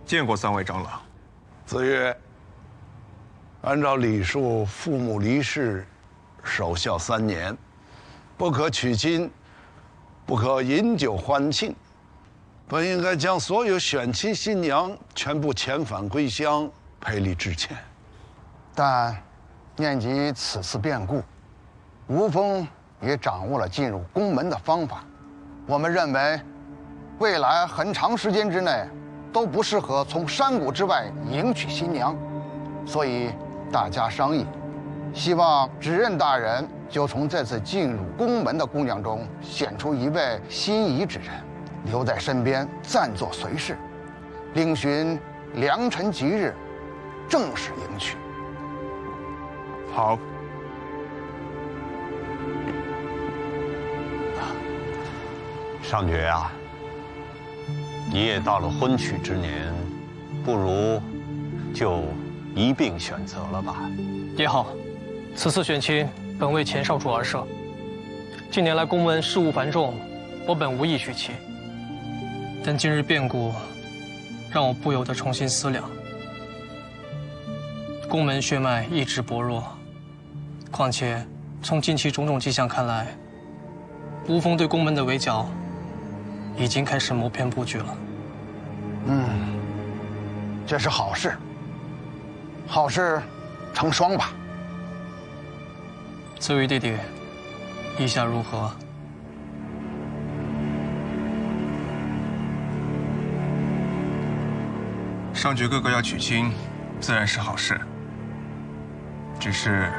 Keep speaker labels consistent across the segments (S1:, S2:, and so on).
S1: 见过3位长老。
S2: 子越，按照礼数，父母离世，守孝3年，不可娶亲，不可饮酒欢庆。本应该将所有选妻新娘全部遣返归乡，赔礼致歉。
S3: 但念及此次变故，吴峰也掌握了进入宫门的方法。我们认为，未来很长时间之内，都不适合从山谷之外迎娶新娘，所以大家商议，希望执任大人就从这次进入宫门的姑娘中选出一位心仪之人，留在身边暂作随侍，另寻良辰吉日，正式迎娶。
S1: 好。
S4: 上爵啊，你也到了婚娶之年，不如就一并选择了吧。
S5: 也好，此次选亲本为前少主而设。近年来宫门事务繁重，我本无意娶妻。但今日变故，让我不由得重新思量。宫门血脉一直薄弱，况且从近期种种迹象看来，吴峰对宫门的围剿已经开始谋篇布局了。
S3: 这是好事，好事成双吧。
S5: 子羽弟弟，意下如何？
S1: 上爵哥哥要娶亲，自然是好事。只是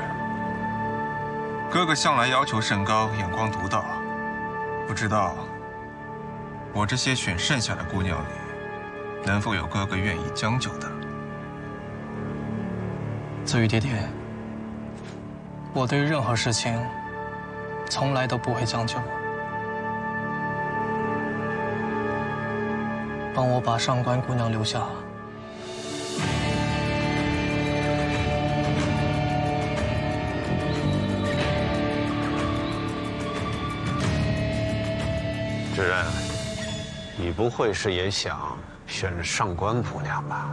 S1: 哥哥向来要求甚高，眼光独到，不知道我这些选剩下的姑娘里，能否有哥哥愿意将就的？
S5: 子羽弟弟，我对于任何事情，从来都不会将就。帮我把上官姑娘留下。
S4: 芷仁，你不会是也想选上官姑娘吧？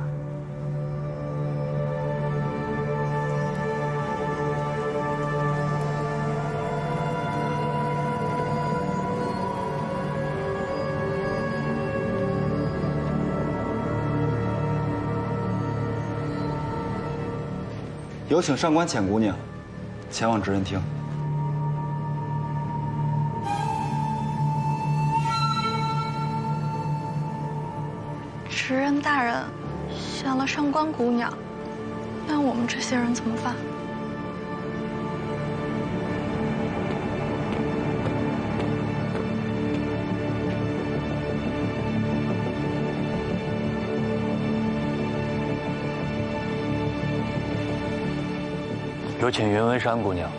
S6: 有请上官浅姑娘前往执人厅。
S7: 执人大人选了上官姑娘，那我们这些人怎么办？
S8: 有请云纹山姑娘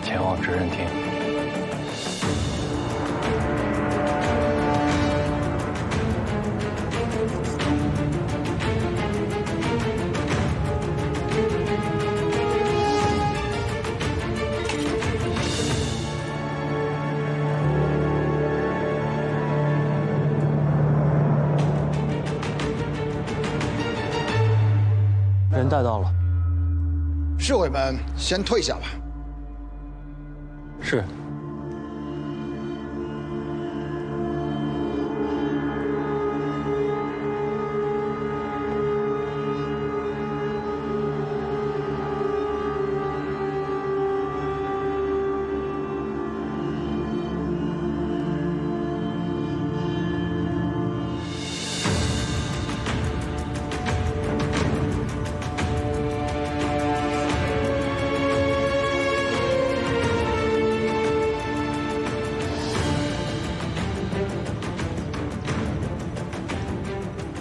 S8: 前往执人厅。人带到了。
S3: 侍卫们先退下吧。
S8: 是。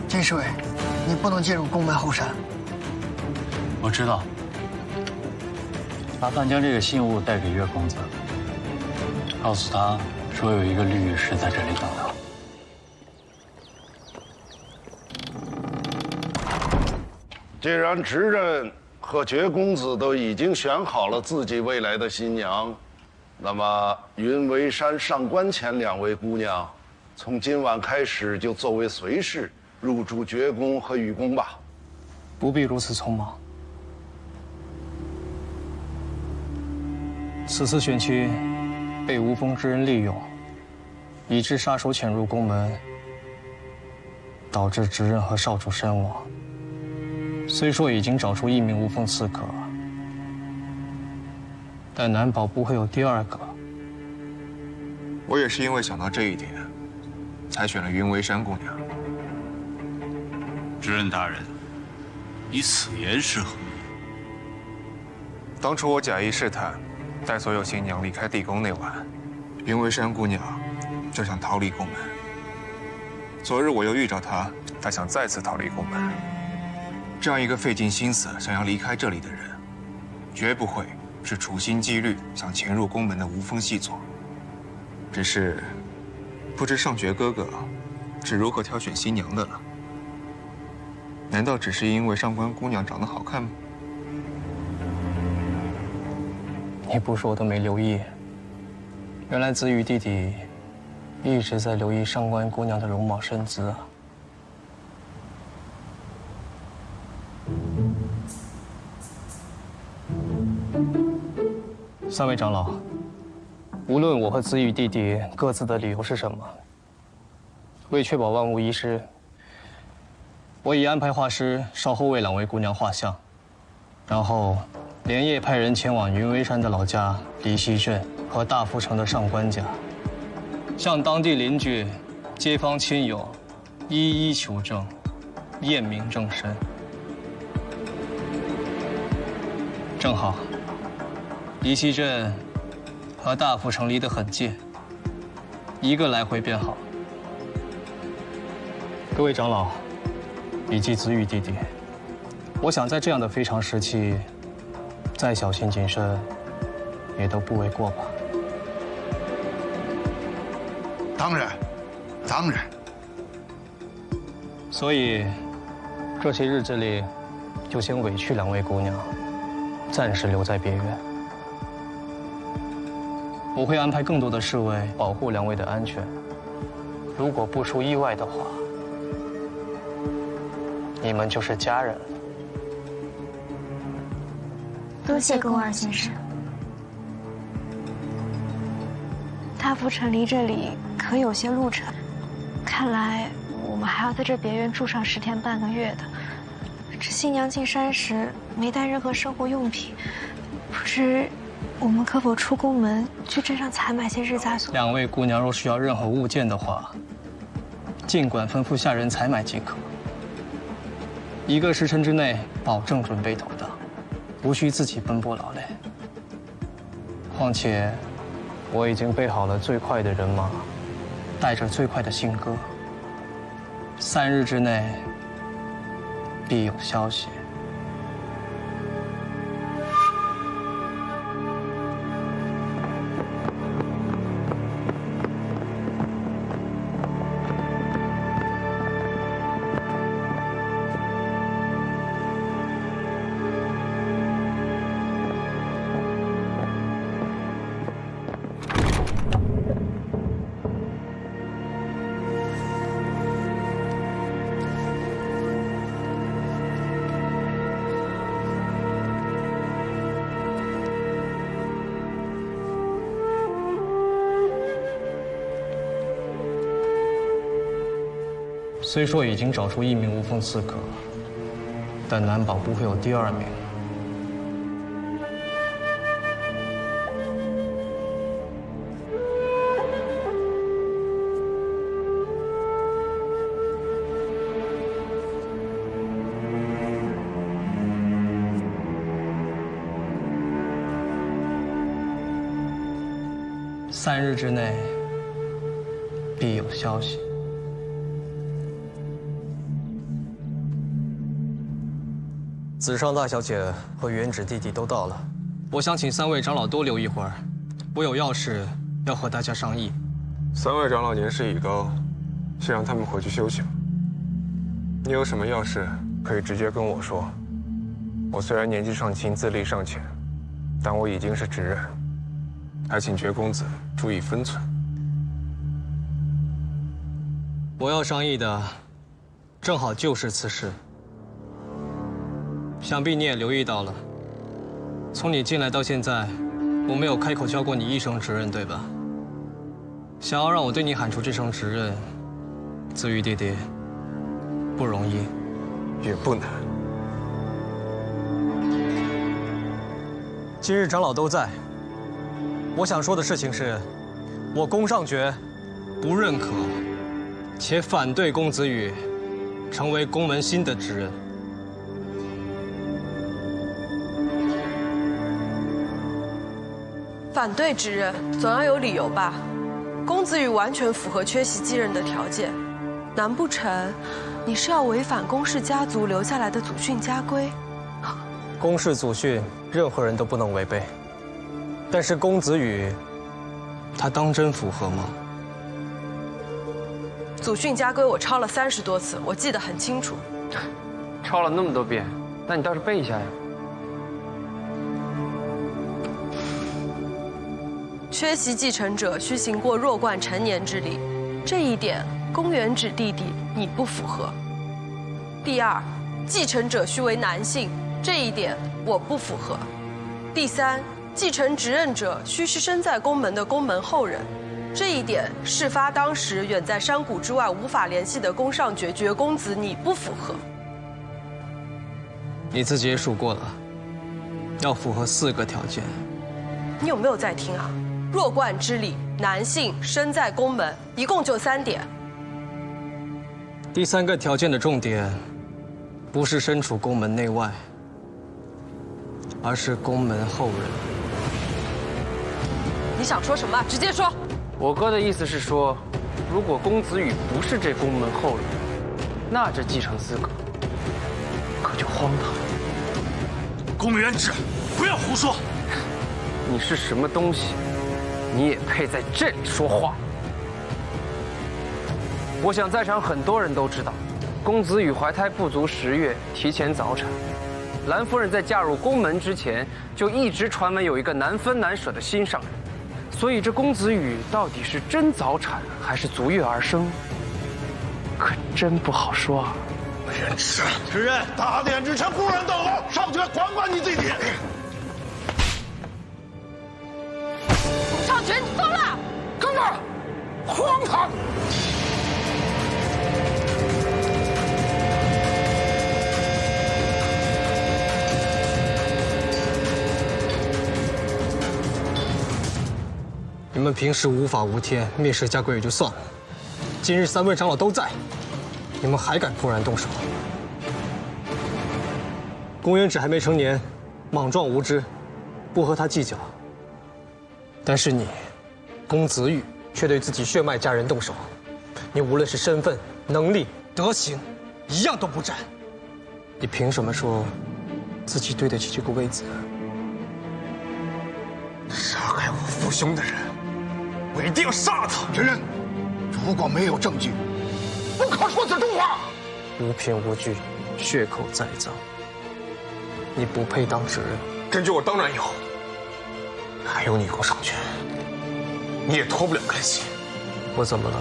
S9: 金侍卫，你不能进入宫门后山。
S8: 我知道。麻烦将这个信物带给岳公子，告诉他说有一个绿玉石在这里等他。
S2: 既然执任和爵公子都已经选好了自己未来的新娘，那么云为山、上官浅2位姑娘，从今晚开始就作为随侍，入主绝宫和禹宫吧。
S5: 不必如此匆忙。此次选妻被无风之人利用，以致杀手潜入宫门，导致执刃和少主身亡。虽说已经找出1名无风刺客，但难保不会有第2个。
S1: 我也是因为想到这一点，才选了云为山姑娘。
S4: 执刃大人，你此言是何意？
S1: 当初我假意试探，带所有新娘离开地宫那晚，云为山姑娘就想逃离宫门。昨日我又遇着她，她想再次逃离宫门。这样一个费尽心思想要离开这里的人，绝不会是处心积虑想潜入宫门的无风细作。只是，不知上爵哥哥是如何挑选新娘的了？难道只是因为上官姑娘长得好看吗？
S5: 你不说我都没留意。原来子羽弟弟一直在留意上官姑娘的容貌身姿啊。3位长老，无论我和子羽弟弟各自的理由是什么，为确保万无一失，我已安排画师稍后为2位姑娘画像，然后连夜派人前往云微山的老家离溪镇和大福城的上官家，向当地邻居、街坊亲友一一求证，验明正身。正好，离溪镇和大福城离得很近，一个来回便好。各位长老，以及子羽弟弟，我想在这样的非常时期，再小心谨慎，也都不为过吧。
S3: 当然，当然。
S5: 所以，这些日子里，就先委屈2位姑娘，暂时留在别院。我会安排更多的侍卫保护2位的安全。如果不出意外的话，你们就是家人了。
S10: 多谢宫二先生。大福城离这里可有些路程，看来我们还要在这别院住上10天半个月的。这新娘进山时没带任何生活用品，不知我们可否出宫门去镇上采买些日杂所
S5: ？2位姑娘若需要任何物件的话，尽管吩咐下人采买即可。1个时辰之内保证准备妥当，无需自己奔波劳累。况且，我已经备好了最快的人马，带着最快的信鸽。3日之内必有消息。虽说已经找出1名无风刺客，但难保不会有第2名。3日之内必有消息。子尚大小姐和原指弟弟都到了，我想请3位长老多留一会儿，我有要事要和大家商议。
S1: 3位长老年事已高，先让他们回去休息。你有什么要事，可以直接跟我说。我虽然年纪尚轻，资历尚浅，但我已经是执刃，还请爵公子注意分寸。
S5: 我要商议的正好就是此事。想必你也留意到了，从你进来到现在，我没有开口叫过你一声执刃，对吧？想要让我对你喊出这声执刃，子玉弟弟，不容易，
S1: 也不难。
S5: 今日长老都在，我想说的事情是，我宫上爵不认可，且反对公子羽成为宫门新的执刃。
S11: 反对执刃总要有理由吧？公子羽完全符合缺席继任的条件，难不成你是要违反宫氏家族留下来的祖训家规？
S5: 宫氏祖训，任何人都不能违背。但是公子羽，他当真符合吗？
S11: 祖训家规我抄了30多次，我记得很清楚。
S12: 抄了那么多遍，那你倒是背一下呀。
S11: 缺席继承者需行过弱冠成年之礼，这一点公元指弟弟你不符合。第二，继承者须为男性，这一点我不符合。第三，继承执刃者须是身在宫门的宫门后人，这一点事发当时远在山谷之外无法联系的宫上爵爵公子你不符合。
S5: 你自己也数过了，要符合4个条件。
S11: 你有没有在听啊？弱冠之礼，男性，身在宫门，一共就3点。
S5: 第3个条件的重点，不是身处宫门内外，而是宫门后人。
S11: 你想说什么？直接说。
S12: 我哥的意思是说，如果公子羽不是这宫门后人，那这继承资格可就荒唐了。
S13: 公元止，不要胡说！
S12: 你是什么东西？你也配在这里说话？我想在场很多人都知道，公子羽怀胎不足10月，提前早产。兰夫人在嫁入宫门之前，就一直传闻有一个难分难舍的心上人，所以这公子羽到底是真早产还是足月而生，可真不好说啊。
S13: 元止，执刃，大典之前不容斗殴，上爵管管你自己。
S11: 上爵，你疯了！
S13: 哥们儿，荒唐！
S5: 你们平时无法无天，蔑视家规也就算了，今日3位长老都在，你们还敢突然动手？公元止还没成年，莽撞无知，不和他计较。但是你，公子羽却对自己血脉家人动手，你无论是身份、能力、德行，一样都不占。你凭什么说自己对得起这个位子？
S13: 杀害我父兄的人，我一定要杀了他！执刃，如果没有证据，不可说此重话。
S5: 无凭无据，血口栽赃，你不配当执刃。
S1: 根据我当然有。还有你宫上爵，你也脱不了干系。
S5: 我怎么了？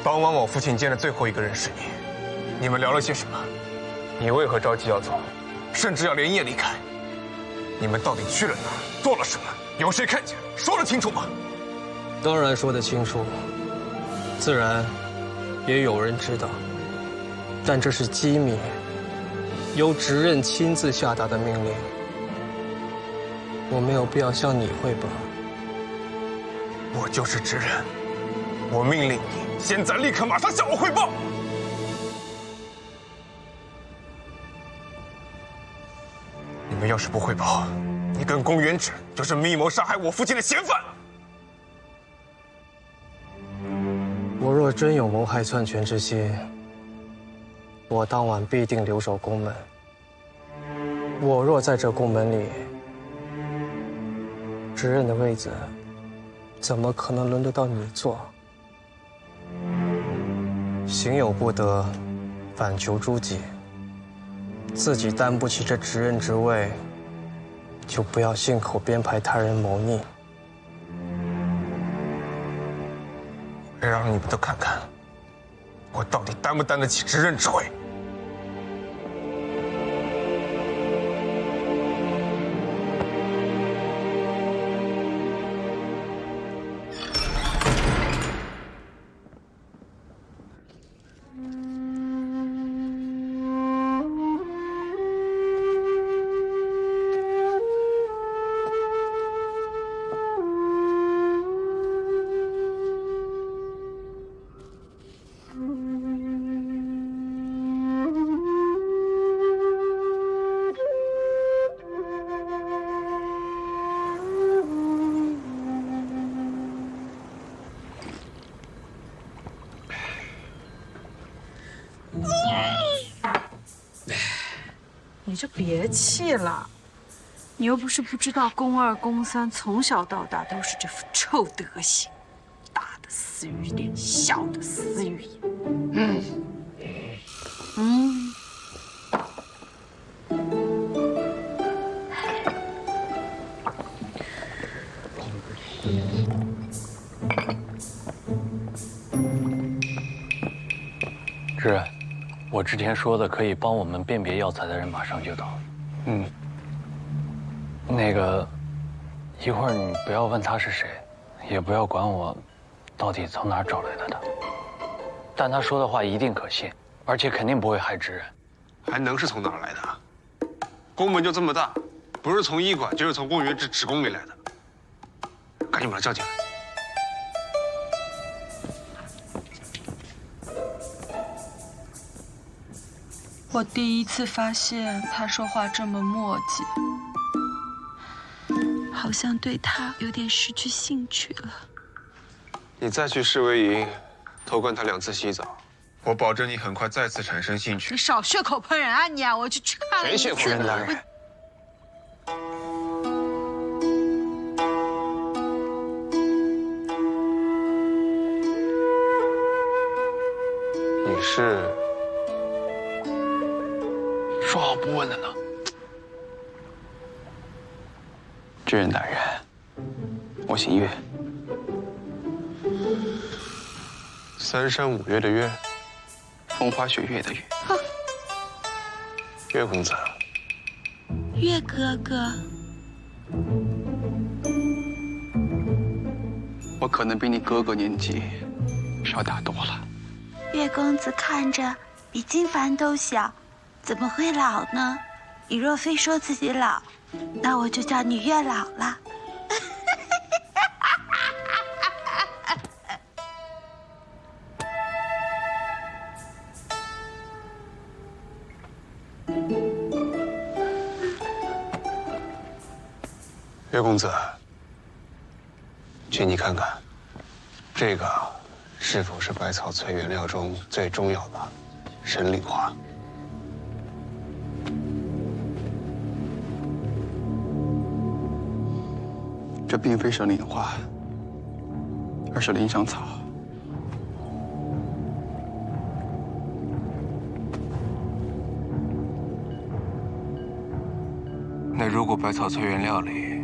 S1: 当晚我父亲见的最后一个人是你，你们聊了些什么？你为何着急要走，甚至要连夜离开？你们到底去了哪儿？做了什么？有谁看见？说得清楚吗？
S5: 当然说得清楚，自然也有人知道，但这是机密，由执刃亲自下达的命令。我没有必要向你汇报。
S1: 我就是执刃，我命令你现在立刻马上向我汇报。你们要是不汇报，你跟公元止就是密谋杀害我父亲的嫌犯。
S5: 我若真有谋害篡权之心，我当晚必定留守宫门。我若在这宫门里，执刃的位子，怎么可能轮得到你坐？行有不得，反求诸己。自己担不起这执刃之位，就不要信口编排他人谋逆。
S1: 会让你们都看看，我到底担不担得起执刃之魁？
S14: 你就别气了，你又不是不知道，宫二、宫三从小到大都是这副臭德行，大的死鱼脸，小的死鱼眼。
S8: 知然，我之前说的可以帮我们辨别药材的人马上就到。那个，一会儿你不要问他是谁，也不要管我到底从哪儿找来的他。但他说的话一定可信，而且肯定不会害知然。
S1: 还能是从哪儿来的？宫门就这么大，不是从医馆就是从宫原职宫里来的。赶紧把他叫进来。
S14: 我第一次发现他说话这么磨叽，好像对他有点失去兴趣了。
S1: 你再去侍卫营偷灌他2次洗澡，我保证你很快再次产生兴趣。
S14: 你少血口喷人啊你啊！我去看了一次。
S1: 谁血口喷人？你是？
S8: 说好不问的呢。
S6: 知人大人，我姓岳。
S1: 3山5岳的岳，
S6: 风花雪月的月。
S1: 岳公子，
S14: 岳哥哥，
S6: 我可能比你哥哥年纪稍大多了。
S15: 岳公子看着比金凡都小，怎么会老呢？你若非说自己老，那我就叫你岳老了。
S1: 岳公子，请你看看，这个是否是百草萃原料中最重要的神灵花？
S6: 这并非神灵花，而是灵香草。
S1: 那如果百草萃原料里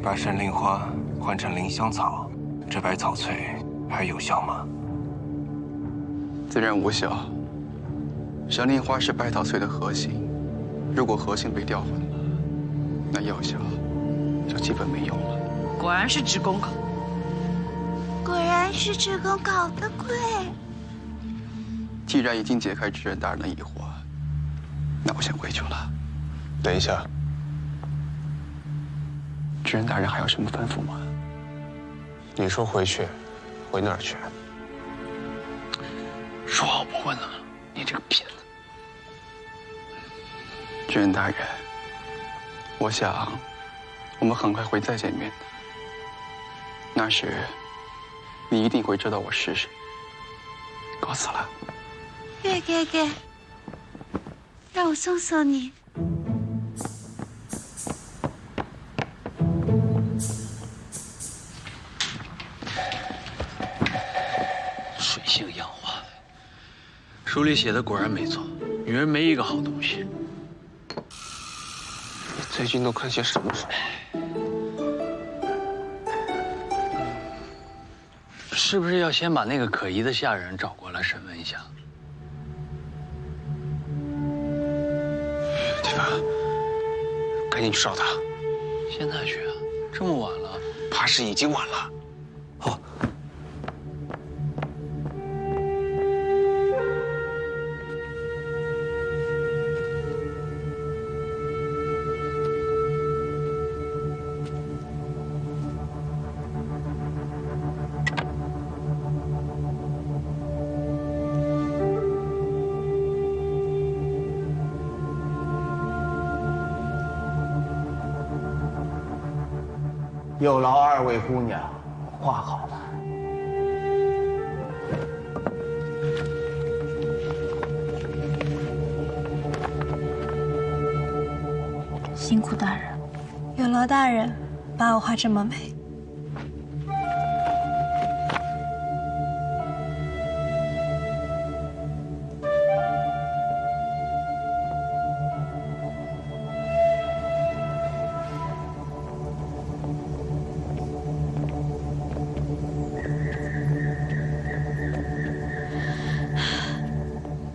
S1: 把神灵花换成灵香草，这百草萃还有效吗？
S6: 自然无效。神灵花是百草萃的核心，如果核心被调换了，那药效就基本没用了。
S14: 果然是职工搞，
S15: 果然是职工搞的鬼。
S6: 既然已经解开知人大人的疑惑，那我先回去了。
S1: 等一下，
S6: 知人大人还有什么吩咐吗？
S1: 你说回去，回哪儿去？
S8: 说好不问的呢，你这个骗子！
S6: 知人大人，我想我们很快会再见面的。那时，你一定会知道我是谁。告辞了。
S15: 岳哥哥，让我送送你。
S8: 水性杨花，书里写的果然没错，女人没一个好东西。
S1: 你最近都看些什么书？
S8: 是不是要先把那个可疑的下人找过来，审问一下。
S1: 金凡，赶紧去找他。
S8: 现在去啊？这么晚了？
S1: 怕是已经晚了。
S8: 好。
S3: 有劳二位姑娘，画好了。
S10: 辛苦大人，有劳大人把我画这么美。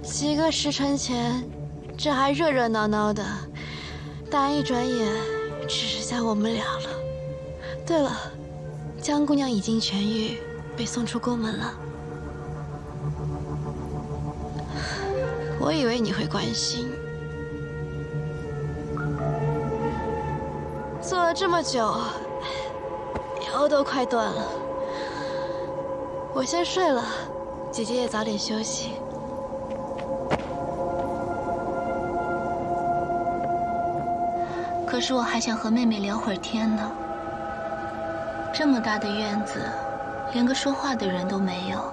S10: 几个时辰前，这还热热闹闹的，但一转眼，只剩下我们俩了。对了，江姑娘已经痊愈，被送出宫门了。我以为你会关心。坐了这么久，腰都快断了。我先睡了，姐姐也早点休息。
S15: 可是我还想和妹妹聊会儿天呢。这么大的院子，连个说话的人都没有，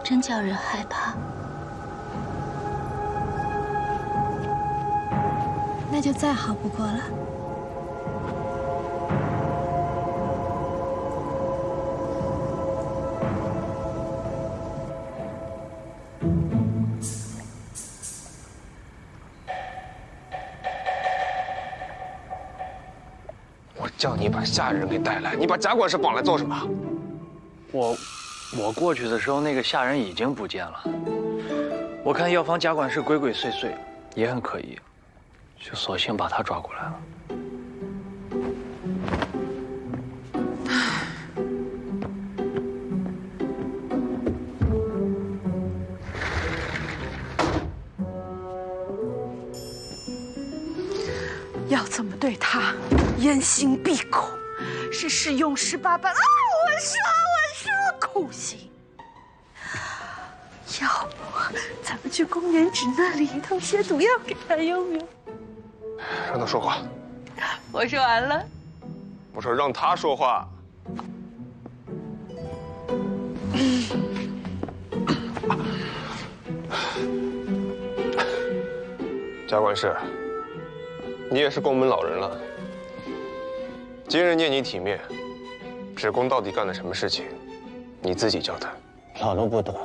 S15: 真叫人害怕。
S10: 那就再好不过了。
S1: 叫你把下人给带来，你把贾管事绑来做什么？
S8: 我过去的时候，那个下人已经不见了。我看药房贾管事鬼鬼祟祟，也很可疑，就索性把他抓过来了。
S14: 要怎么对他严刑闭口，是使用18般啊！我说酷刑。要不咱们去公园纸那里偷些毒药给他用用？
S1: 让他说话。
S14: 我说完了。
S1: 我说让他说话。贾管事，你也是宫门老人了。今日念你体面，芷宫到底干了什么事情，你自己交代。
S4: 老奴不懂，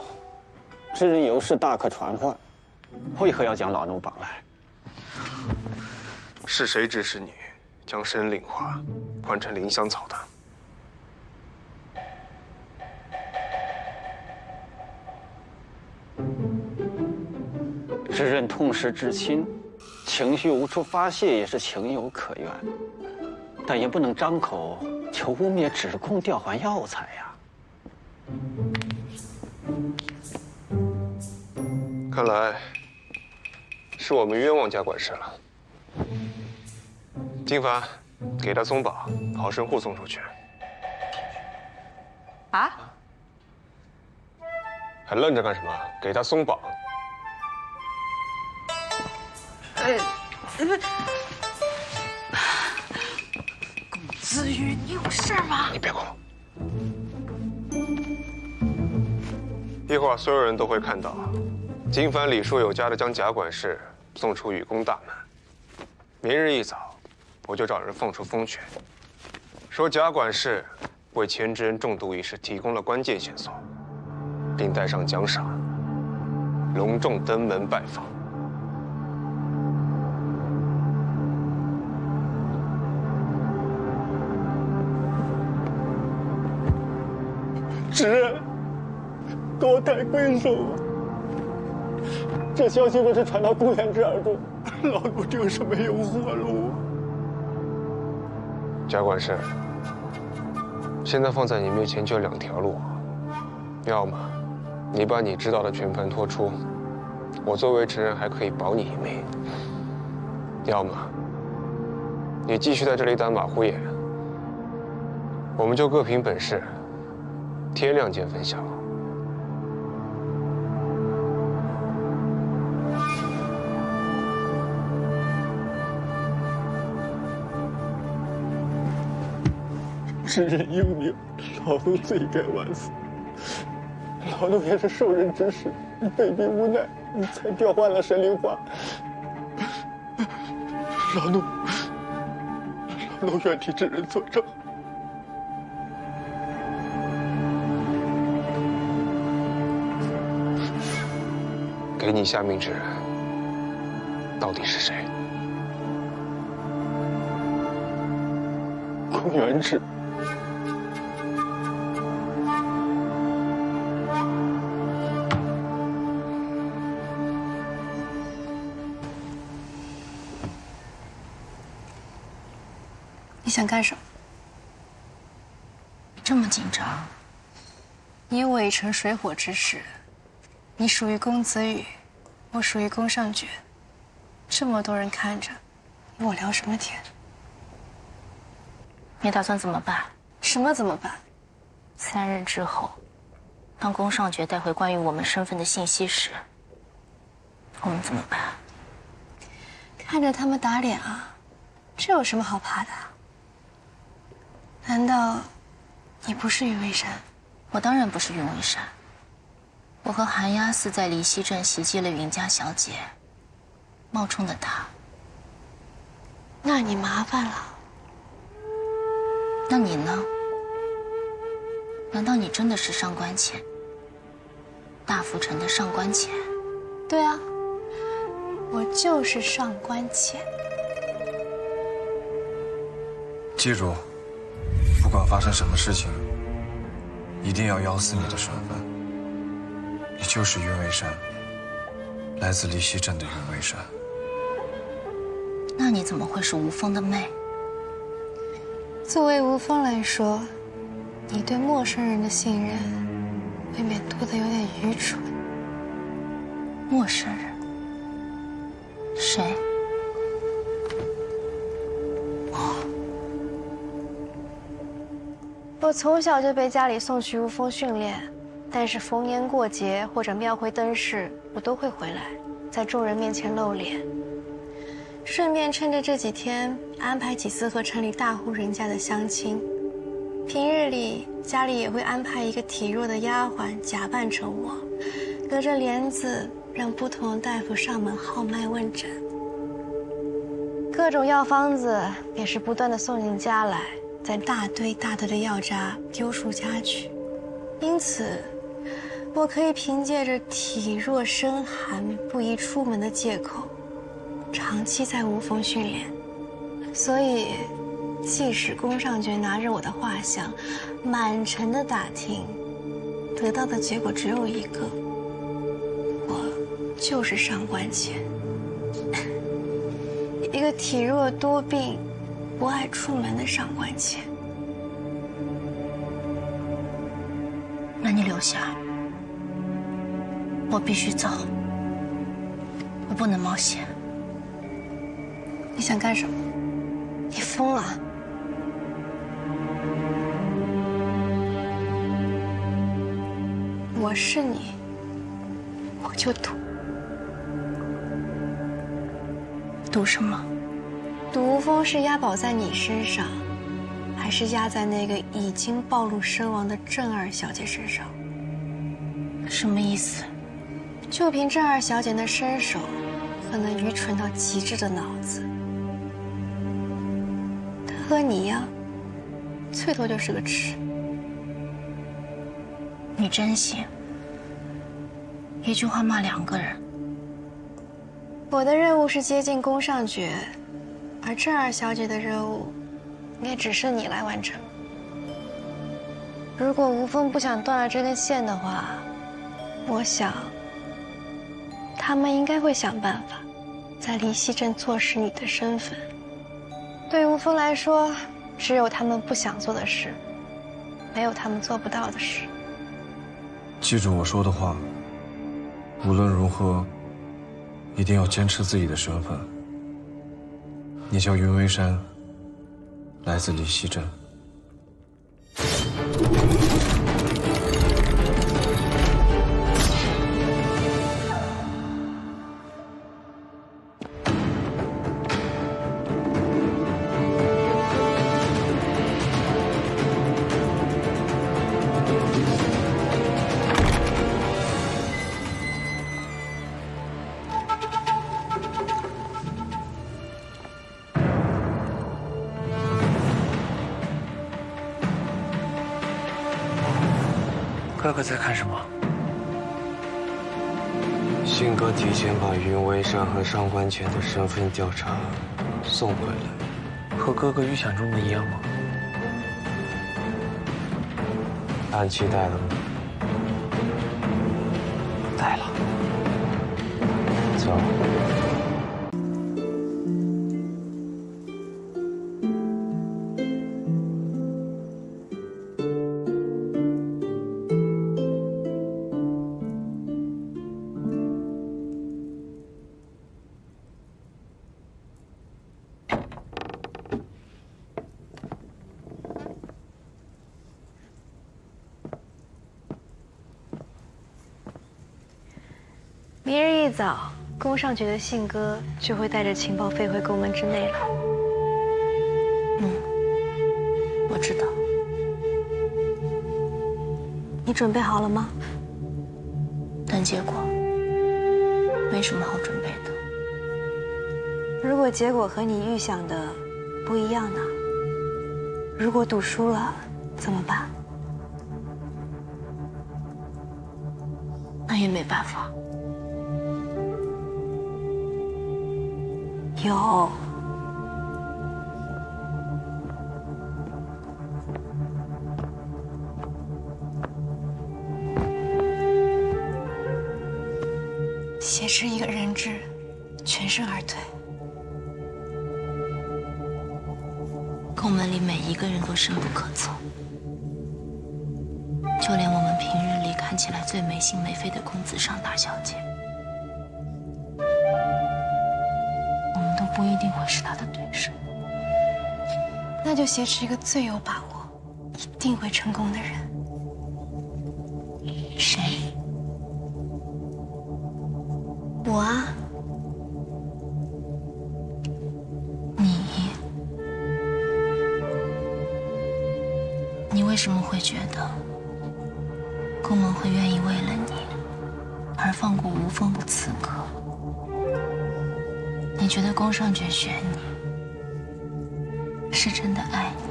S4: 知人有事大可传唤，为何要将老奴绑来？
S1: 是谁指使你将申领花换成林香草的？
S4: 知人痛失至亲，情绪无处发泄也是情有可原，但也不能张口求污蔑芷宫调换药材呀。
S1: 看来是我们冤枉贾管事了。金凡，给他松绑，好生护送出去。
S14: 啊？
S1: 还愣着干什么？给他松绑。
S14: 龚子瑜，你有事吗？
S1: 你别管我。一会儿所有人都会看到，金凡礼数有加的将贾管事送出雨宫大门。明日一早，我就找人放出风权，说贾管事为钱知恩中毒一事提供了关键线索，并带上奖赏，隆重登门拜访。
S2: 知恩，
S16: 多太亏手啊！这消息若是传到公元之耳中，老奴就是没有活路。
S17: 贾管事，现在放在你面前就2条路，要么你把你知道的全盘托出，我作为臣人还可以保你一命；要么你继续在这里打马虎眼，我们就各凭本事，天亮见分晓。
S16: 知人英明，老奴罪该万死。老奴也是受人指使，被逼无奈，才调换了神灵花。老奴愿替知人作证。
S17: 给你下命之人到底是谁？
S16: 公元之。
S10: 你想干什么？这么紧张？以我成水火之势，你属于公子羽，我属于宫上角，这么多人看着，我聊什么天？
S18: 你打算怎么办？
S10: 什么怎么办
S18: ？3日之后，当宫上角带回关于我们身份的信息时，我们怎么办？
S10: 看着他们打脸啊，这有什么好怕的？难道你不是云为山？
S18: 我当然不是云为山。我和寒鸦寺在离溪镇袭击了云家小姐，冒充的她。
S10: 那你麻烦了。
S18: 那你呢？难道你真的是上官浅？大福城的上官浅？
S10: 对啊，我就是上官浅。
S1: 记住，不管发生什么事情，一定要咬死你的身份。你就是云为山，来自离溪镇的云为山。
S18: 那你怎么会是吴峰的妹？
S10: 作为吴峰来说，你对陌生人的信任，未免多得有点愚蠢。
S18: 陌生人？谁？
S10: 我从小就被家里送去吴峰训练，但是逢年过节或者庙会灯饰，我都会回来，在众人面前露脸。顺便趁着这几天安排几次和城里大户人家的相亲。平日里家里也会安排一个体弱的丫鬟假扮成我，隔着帘子让不同的大夫上门号脉问诊。各种药方子也是不断的送进家来，在大堆大堆的药渣丢出家去。因此，我可以凭借着体弱身寒不宜出门的借口，长期在吴峰训练。所以，即使宫上角拿着我的画像，满城的打听，得到的结果只有一个：我就是上官浅，一个体弱多病、不爱出门的上官浅。
S18: 那你留下，我必须走，我不能冒险。
S10: 你想干什么？你疯了？我是你，我就赌。
S18: 赌什么？
S10: 赌吴峰是押宝在你身上，还是押在那个已经暴露身亡的郑二小姐身上？
S18: 什么意思？
S10: 就凭郑二小姐那身手和那愚蠢到极致的脑子，她和你一样，最多就是个痴。
S18: 你真行，一句话骂2个人。
S10: 我的任务是接近宫上角，而郑二小姐的任务，也只是你来完成。如果吴峰不想断了这根线的话，我想，他们应该会想办法，在离溪镇坐实你的身份。对吴峰来说，只有他们不想做的事，没有他们做不到的事。
S19: 记住我说的话，无论如何，一定要坚持自己的身份。你叫云微山，来自离溪镇。
S8: 哥哥在看什么？
S17: 信哥提前把云微山和上官浅的身份调查送回来，
S8: 和哥哥预想中的一样吗？
S17: 按期带了吗？
S8: 带了。
S17: 走。
S10: 明日一早，宫上局的信鸽就会带着情报飞回宫门之内了。
S18: 我知道。
S10: 你准备好了吗？
S18: 但结果没什么好准备的。
S10: 如果结果和你预想的不一样呢？如果赌输了怎么办？
S18: 那也没办法。
S10: 有。挟持一个人质，全身而退。
S18: 宫门里每一个人都深不可测，就连我们平日里看起来最没心没肺的公子上大小姐，我们都不一定会是他的对手。
S10: 那就挟持一个最有把握、一定会成功的人。
S18: 谁？
S10: 我啊。
S18: 你为什么会觉得宫门会愿意为了你而放过无风的刺客？你觉得宫上觉选你是真的爱你？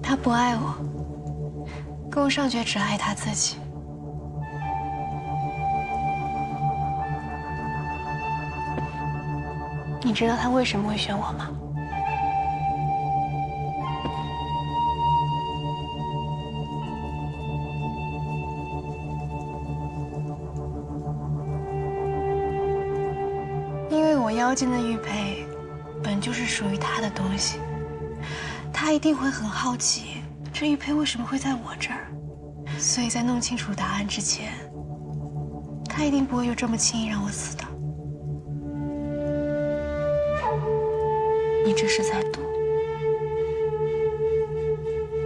S10: 他不爱我，宫上觉只爱他自己。你知道他为什么会选我吗？因为我腰间的玉佩本就是属于他的东西，他一定会很好奇这玉佩为什么会在我这儿，所以在弄清楚答案之前，他一定不会就这么轻易让我死的。
S18: 你这是在赌？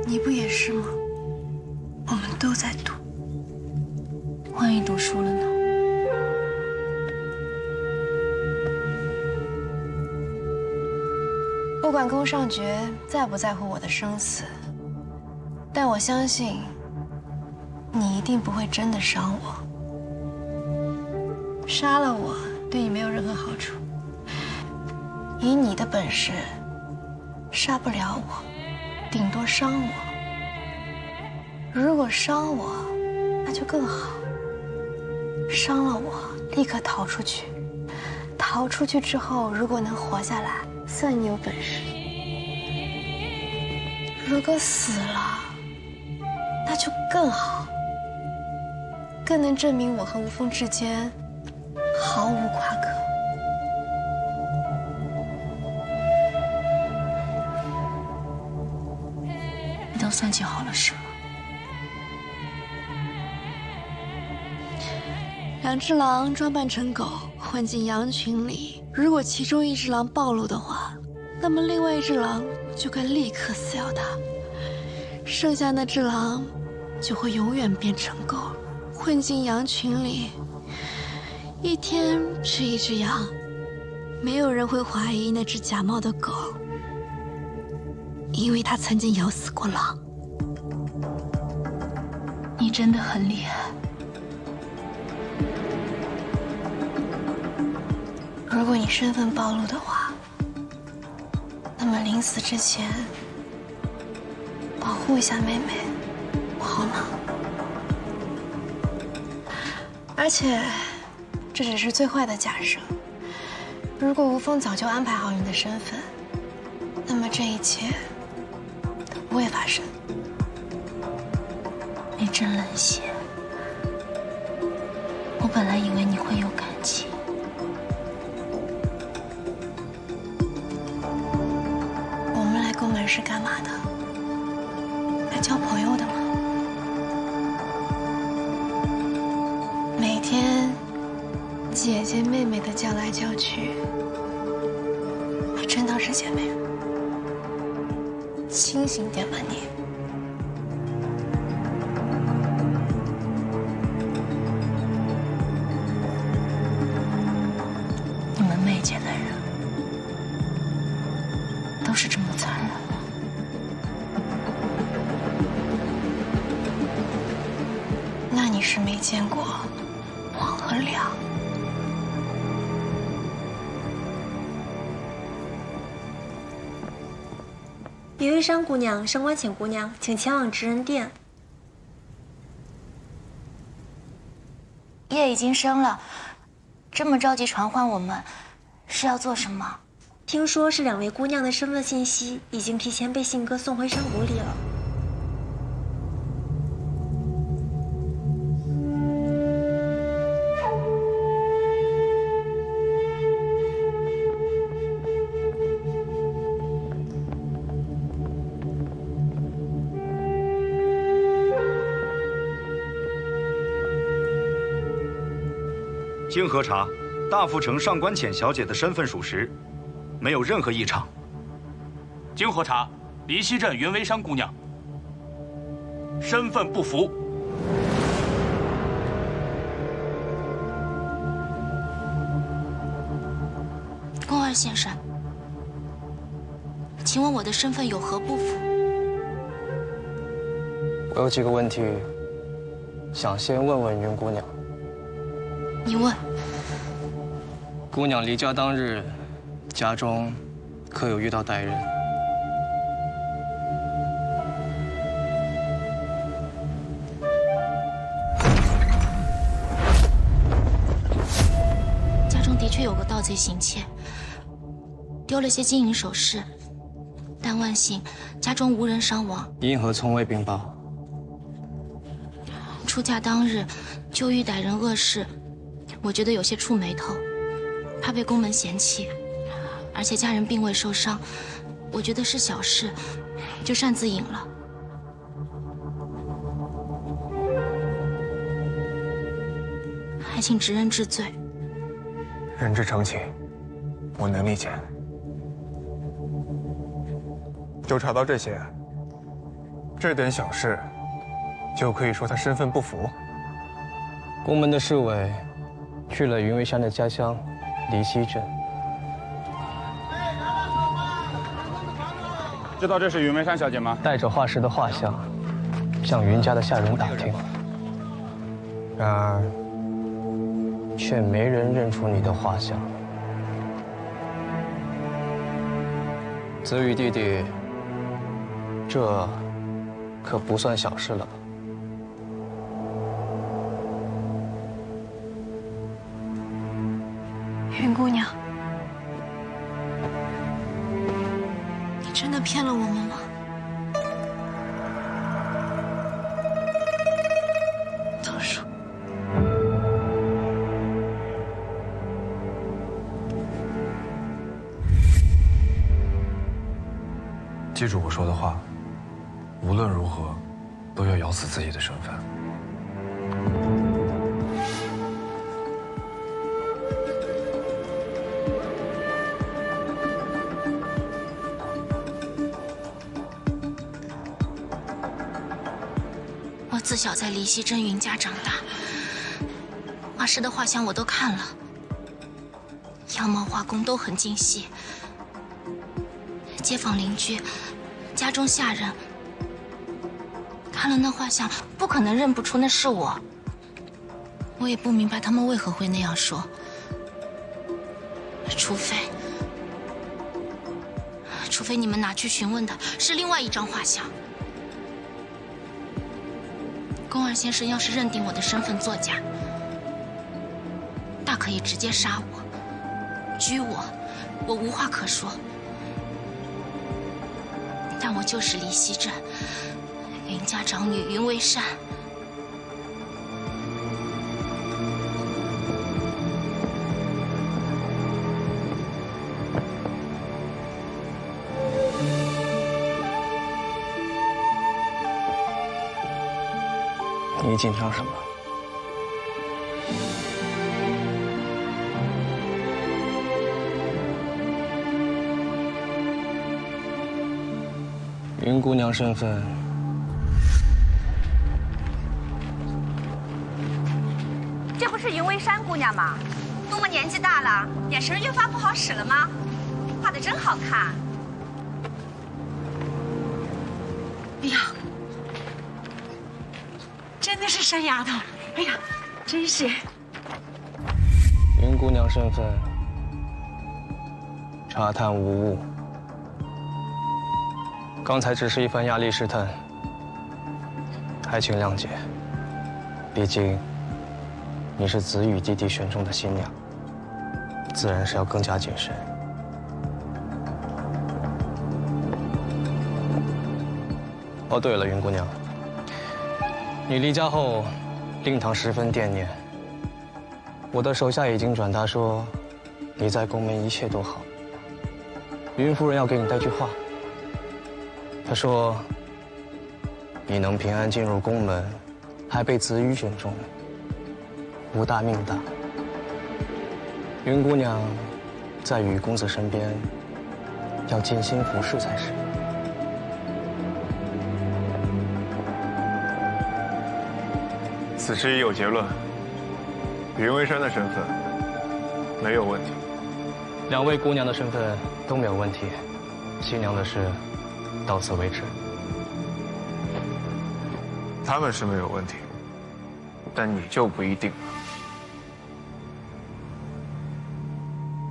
S10: 你不也是吗？我们都在赌。
S18: 万一赌输了呢？
S10: 不管宫上觉在不在乎我的生死，但我相信你一定不会真的伤我。杀了我对你没有任何好处。以你的本事，杀不了我，顶多伤我。如果伤我，那就更好。伤了我，立刻逃出去。逃出去之后，如果能活下来，算你有本事。如果死了，那就更好。更能证明我和吴峰之间毫无瓜葛。
S18: 你都算计好了是吗？
S10: 两只狼装扮成狗，混进羊群里。如果其中一只狼暴露的话，那么另外一只狼就该立刻撕咬它，剩下那只狼就会永远变成狗，混进羊群里，一天吃一只羊，没有人会怀疑那只假冒的狗，因为它曾经咬死过狼。
S18: 你真的很厉害。
S10: 如果你身份暴露的话，那么临死之前保护一下妹妹，好吗？而且，这只是最坏的假设。如果吴峰早就安排好你的身份，那么这一切都不会发生。
S18: 你真冷血。我本来以为你会有感情。
S10: 我们来宫门是干嘛的？来交朋友的吗？每天姐姐妹妹的叫来叫去，还真当是姐妹？清醒点吧你！
S18: 你们媚姐的人都是这么残忍吗？
S10: 那你是没见过黄和亮。
S20: 云微山姑娘、上官浅姑娘，请前往职人殿。
S18: 夜已经深了，这么着急传唤我们，是要做什么？
S20: 听说是2位姑娘的身份信息已经提前被信鸽送回山谷里了。
S21: 经核查，大富城上官浅小姐的身份属实，没有任何异常。
S22: 经核查，离西镇云微山姑娘，身份不符。
S18: 宫二先生，请问我的身份有何不符？
S5: 我有几个问题，想先问问云姑娘。
S18: 你问。
S5: 姑娘离家当日，家中可有遇到歹人？
S18: 家中的确有个盗贼行窃，丢了些金银首饰，但万幸家中无人伤亡。
S5: 因何从未禀报？
S18: 出嫁当日就遇歹人恶事。我觉得有些触眉头，怕被宫门嫌弃，而且家人并未受伤，我觉得是小事，就擅自隐了。还请职人治罪。
S1: 人之常情，我能理解。就查到这些，这点小事，就可以说他身份不符？
S5: 宫门的侍卫去了云微山的家乡离西镇，
S22: 知道这是云微山小姐吗？
S5: 带着画师的画像，向云家的下人打听，然而却没人认出你的画像。泽宇弟弟，这可不算小事了吧？
S10: 云姑娘，你真的骗了我们吗？都说
S19: 记住我说的话，无论如何，都要咬死自己的身份。
S18: 我自小在李希珍云家长大，画师的画像我都看了，样貌画工都很精细。街坊邻居、家中下人看了那画像，不可能认不出那是我。我也不明白他们为何会那样说，除非你们拿去询问的是另外一张画像。宫二先生要是认定我的身份作假，大可以直接杀我、拘我无话可说。但我就是李希珍，云家长女云为善。
S5: 你紧张什么？云姑娘身份，
S7: 这不是云为山姑娘吗？多么年纪大了，眼神越发不好使了吗？画得真好看。
S14: 哎呀，真的是山丫头！哎呀，真是。
S5: 云姑娘身份，查探无误。刚才只是一番压力试探，还请谅解。毕竟你是子羽弟弟选中的新娘，自然是要更加谨慎。哦，对了，云姑娘，你离家后，令堂十分惦念。我的手下已经转达说，你在宫门一切都好。云夫人要给你带句话。他说：“你能平安进入宫门，还被子羽选中，无大命大。云姑娘在羽公子身边，要尽心服侍才是。”
S17: 此事已有结论，云为山的身份没有问题，
S5: 两位姑娘的身份都没有问题，新娘的事。到此为止。
S17: 他们是没有问题，但你就不一定了。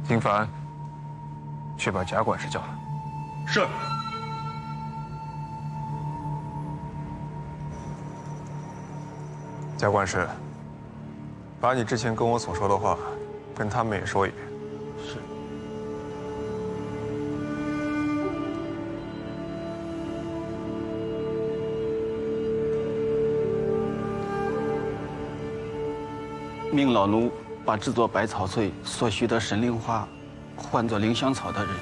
S17: 金凡，去把贾管事叫来。
S13: 是。
S17: 贾管事，把你之前跟我所说的话，跟他们也说一遍。
S13: 是。
S6: 命老奴把制作百草萃所需的神灵花换作灵香草的人，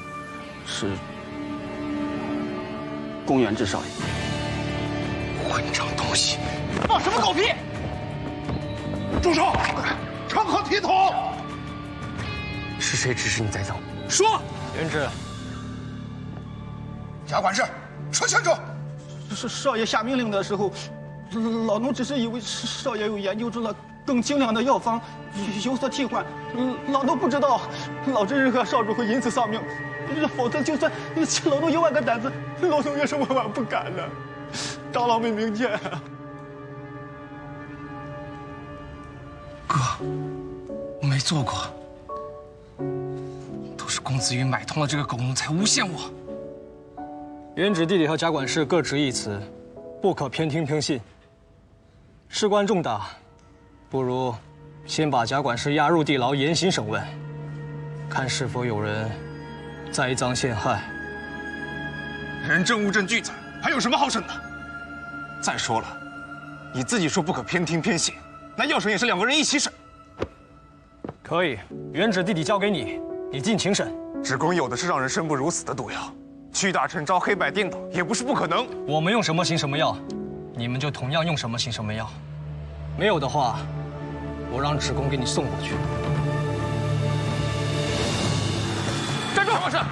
S6: 是公园之少爷。
S13: 混账东西，放什么狗屁！住手！成何体统！
S5: 是谁指使你在走？
S13: 说。
S5: 元直。
S13: 贾管事，说清楚。
S6: 少爷下命令的时候，老奴只是以为少爷有研究出了更精良的药方，有所替换。老奴不知道老真人和少主会因此丧命，否则就算老奴1万个胆子，老奴也是万万不敢的。长老们明鉴。
S5: 哥，我没做过，都是公子羽买通了这个狗奴才诬陷我。元直弟弟和贾管事各执一词，不可偏听偏信。事关重大，不如先把贾管事押入地牢严刑审问，看是否有人栽赃陷害。
S1: 人证物证俱在，还有什么好审的？再说了，你自己说不可偏听偏信，那要审也是2个人一起审。
S5: 可以，元直弟弟交给你，你尽情审。
S1: 职工有的是让人生不如死的毒药，屈大臣招黑白颠倒也不是不可能。
S5: 我们用什么行什么药，你们就同样用什么行什么药。没有的话，我让芷公给你送过去。
S22: 站住！皇上。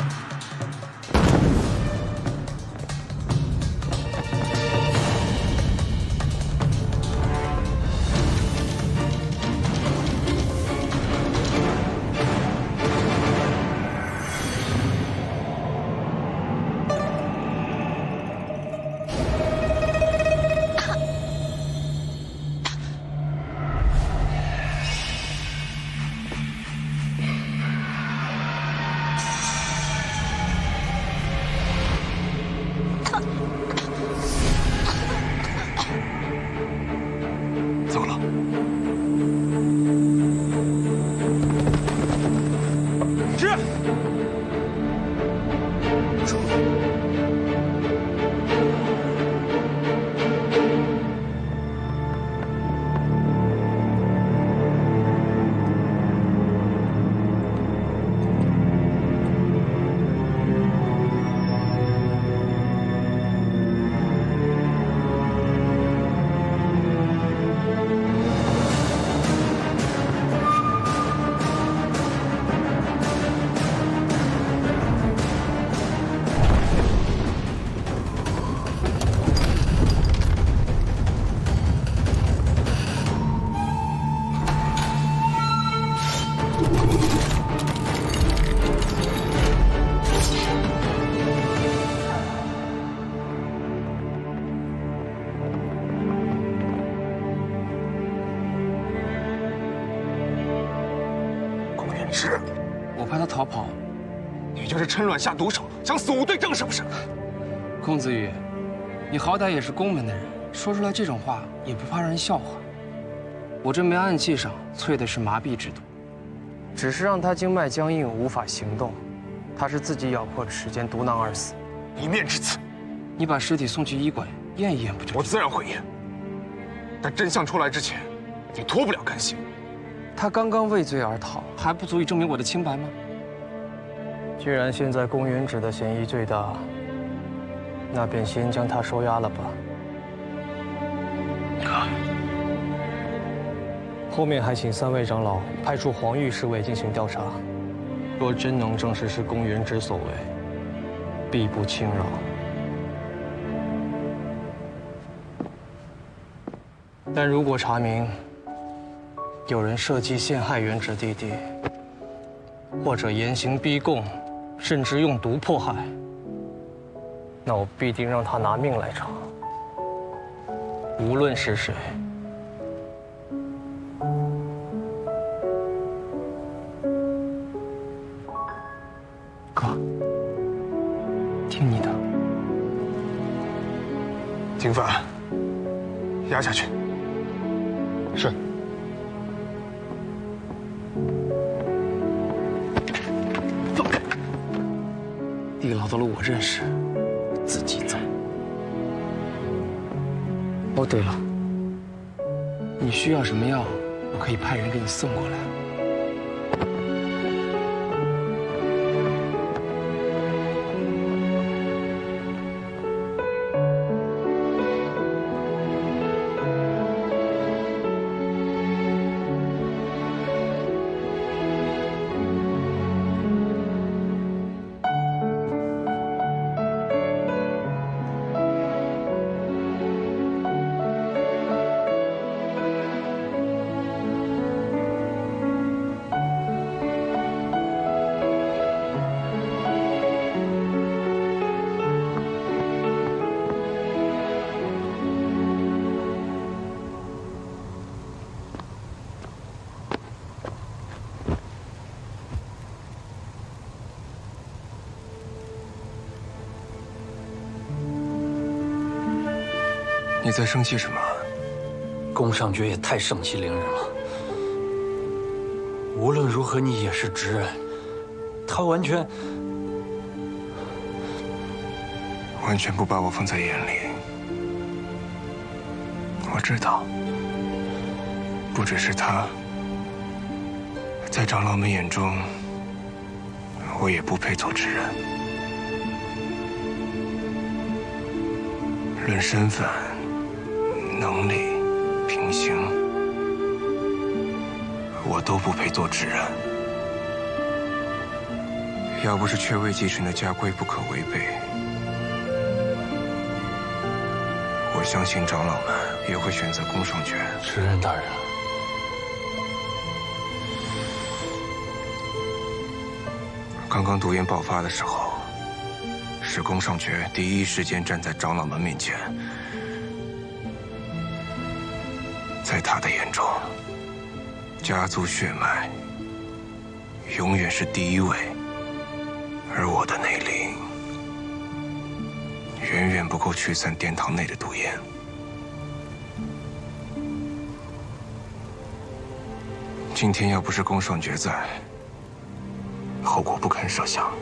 S1: 走了。
S22: 是。
S9: 我怕他逃跑。
S1: 你就是趁乱下毒手，想死无对证是不是？
S9: 公子羽，你好歹也是宫门的人，说出来这种话也不怕让人笑话。我这枚暗器上淬的是麻痹之毒，只是让他经脉僵硬，无法行动。他是自己咬破齿间毒囊而死。
S1: 一面之词，
S9: 你把尸体送去医馆验一验不就？
S1: 我自然会验，但真相出来之前，你脱不了干系。
S9: 他刚刚畏罪而逃，还不足以证明我的清白吗？
S5: 既然现在公元止的嫌疑最大，那便先将他收押了吧。后面还请3位长老派出黄御侍卫进行调查，若真能证实是公元止所为，必不轻饶。但如果查明有人设计陷害元直弟弟，或者严刑逼供，甚至用毒迫害，那我必定让他拿命来偿。无论是谁。
S9: 哥，听你的。
S1: 经犯，押下去。
S13: 是。
S9: 放开！地牢的路我认识，自己走。哦，对了，你需要什么药，我可以派人给你送过来。
S1: 你在生气什么？
S8: 宫上爵也太盛气凌人了。无论如何，你也是直人，他完全
S1: 不把我放在眼里。我知道，不只是他，在长老们眼中，我也不配做直人。论身份、能力、品行，我都不配做执人。要不是阙位继承的家规不可违背，我相信长老们也会选择宫尚爵。
S8: 执人大人，
S1: 刚刚毒烟爆发的时候，是宫尚爵第一时间站在长老们面前。在他的眼中，家族血脉永远是第一位，而我的内力远远不够驱散殿堂内的毒烟。今天要不是宫尚爵在，后果不堪设想。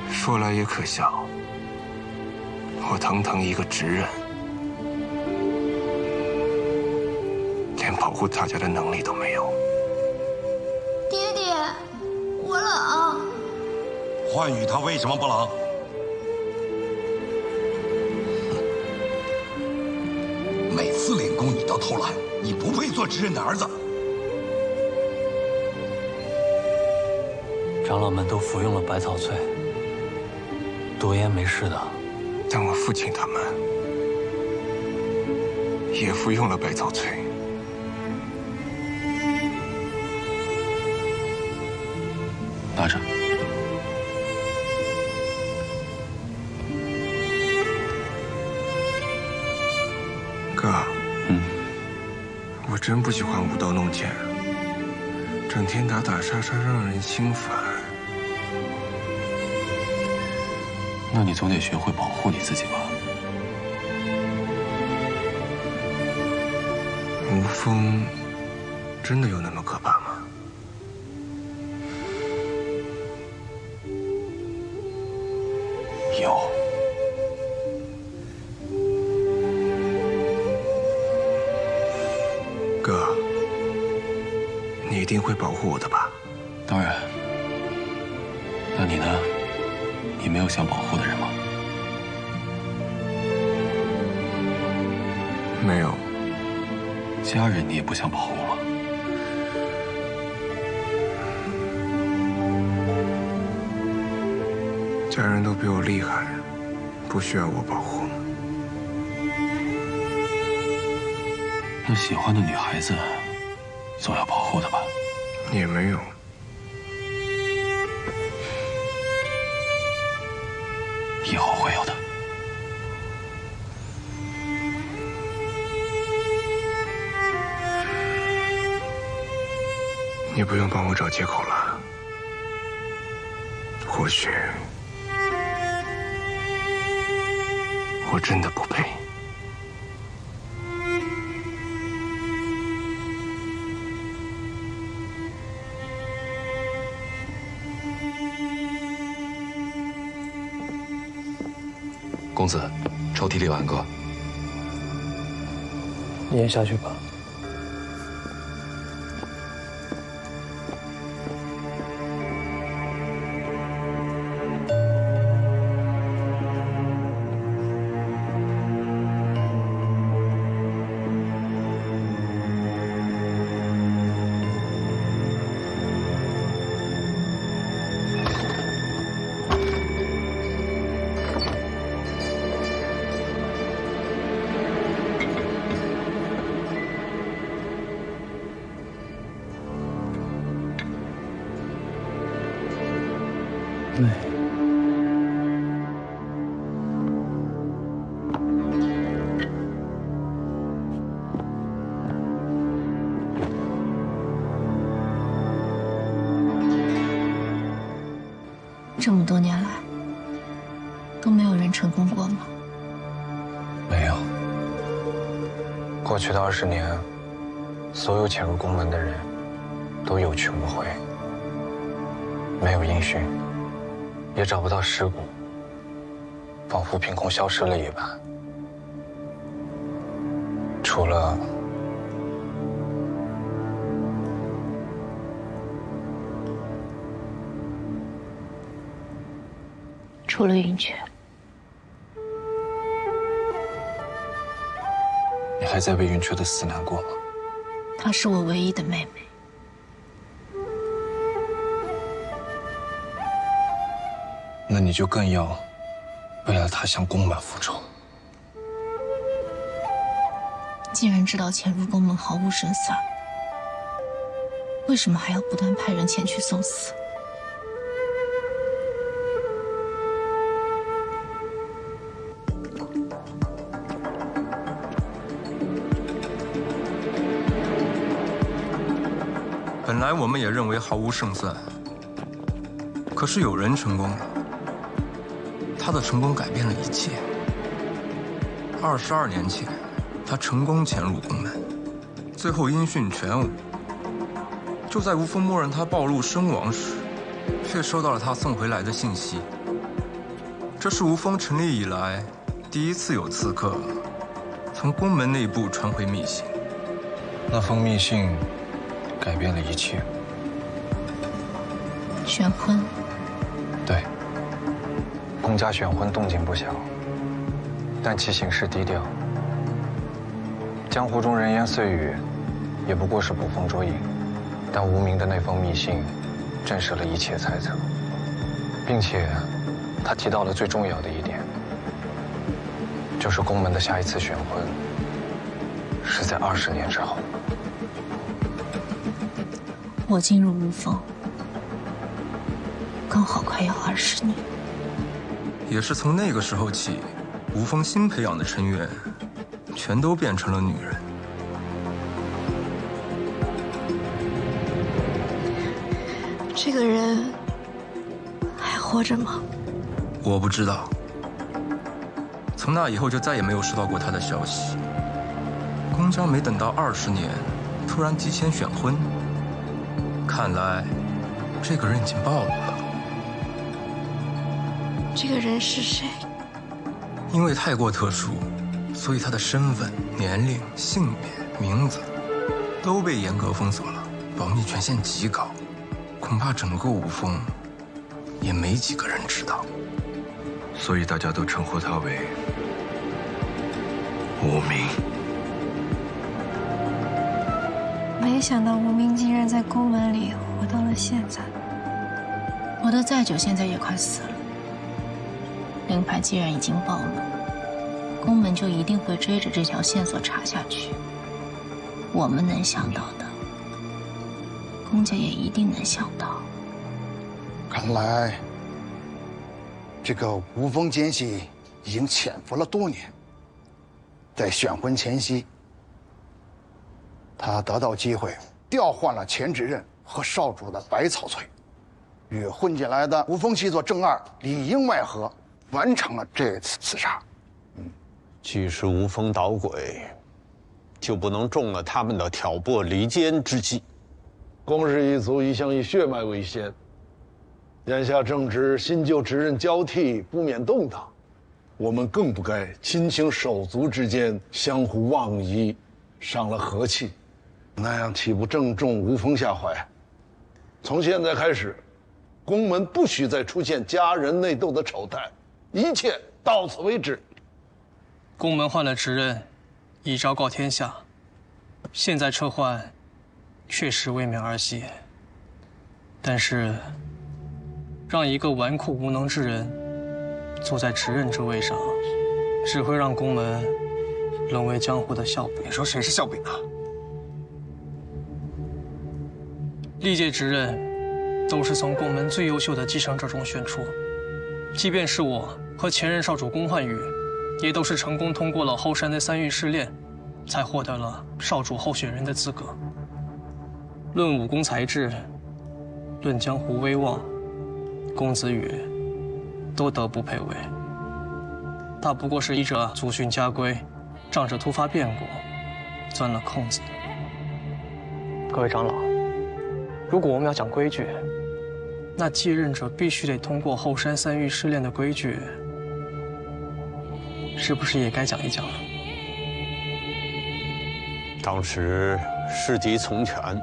S1: 说来也可笑，我堂堂一个执人，连保护大家的能力都没有。
S15: 爹爹，我冷。
S11: 幻羽他为什么不冷？每次领功你都偷懒，你不配做执人的儿子。
S8: 长老们都服用了百草萃，毒烟没事的。
S1: 但我父亲他们也服用了百草萃。
S8: 拿着。
S1: 哥，我真不喜欢舞刀弄剑，整天打打杀杀，让人心烦。
S8: 那你总得学会保护你自己吧。
S1: 无风真的有那么可怕吗？
S8: 有。
S1: 哥，你一定会保护我的吧？
S8: 当然。那你呢？你没有想保护的人吗？
S1: 没有。
S8: 家人你也不想保护吗？
S1: 家人都比我厉害，不需要我保护。
S8: 那喜欢的女孩子，总要保护的吧？
S1: 也没有。
S8: 以后会有的。
S1: 你不用帮我找借口了。或许我真的不配。
S12: 公子，抽屉里有安哥。
S5: 你也下去吧。对。
S18: 这么多年来，都没有人成功过吗？
S12: 没有。过去的20年，所有潜入宫门的人，都有去无回，没有音讯。也找不到尸骨，仿佛凭空消失了一般。除了
S18: 除了云雀，
S19: 你还在为云雀的死难过吗？
S18: 她是我唯一的妹妹。
S19: 那你就更要为了她向宫门复仇。
S18: 既然知道潜入宫门毫无胜算，为什么还要不断派人前去送死？
S1: 本来我们也认为毫无胜算，可是有人成功了。他的成功改变了一切。22年前，他成功潜入宫门，最后音讯全无。就在吴峰默认他暴露身亡时，却收到了他送回来的信息。这是吴峰成立以来第一次有刺客从宫门内部传回密信。
S19: 那封密信改变了一切。
S18: 选婚？
S12: 对，宫家选婚动静不小，但其形式低调。江湖中人言碎语，也不过是捕风捉影。但无名的那封密信，证实了一切猜测，并且他提到了最重要的一点，就是宫门的下一次选婚是在20年之后。
S18: 我进入吴峰，刚好快要20年。
S1: 也是从那个时候起，吴峰新培养的成员，全都变成了女人。
S10: 这个人还活着吗？
S1: 我不知道。从那以后就再也没有收到过他的消息。宫家没等到20年，突然提前选婚，看来这个人已经暴露了。
S10: 这个人是谁？
S1: 因为太过特殊，所以他的身份、年龄、性别、名字都被严格封锁了，保密权限极高。恐怕整个吴峰也没几个人知道，
S19: 所以大家都称呼他为无名。
S10: 没想到无名竟然在宫门里活到了现在。
S18: 活得再久，现在也快死了。令牌既然已经暴露，宫门就一定会追着这条线索查下去。我们能想到的，宫家也一定能想到。
S13: 看来，这个吴峰奸细已经潜伏了多年。在选婚前夕，他得到机会调换了钱指认和少主的百草翠，与混进来的吴峰系做正二，里应外合，完成了这次刺杀。
S2: 既是吴峰捣鬼，就不能中了他们的挑拨离间之计。
S3: 宫氏一族一向以血脉为先，眼下正值新旧执刃交替，不免动荡，我们更不该亲情手足之间相互妄疑，伤了和气，那样岂不正中吴峰下怀？从现在开始，宫门不许再出现家人内斗的丑态，一切到此为止。
S5: 宫门换了执刃，已昭告天下，现在撤换，确实未免儿戏。但是，让一个纨绔无能之人坐在执刃之位上，只会让宫门沦为江湖的笑柄。
S1: 你说谁是笑柄啊？
S5: 历届执刃都是从宫门最优秀的继承者中选出，即便是我和前任少主宫焕宇，也都是成功通过了后山的3域试炼，才获得了少主候选人的资格。论武功才智，论江湖威望，公子羽都德不配位。他不过是依着祖训家规，仗着突发变故，钻了空子。各位长老，如果我们要讲规矩，那继任者必须得通过后山3域试炼的规矩，是不是也该讲一讲了？
S2: 当时事急从权，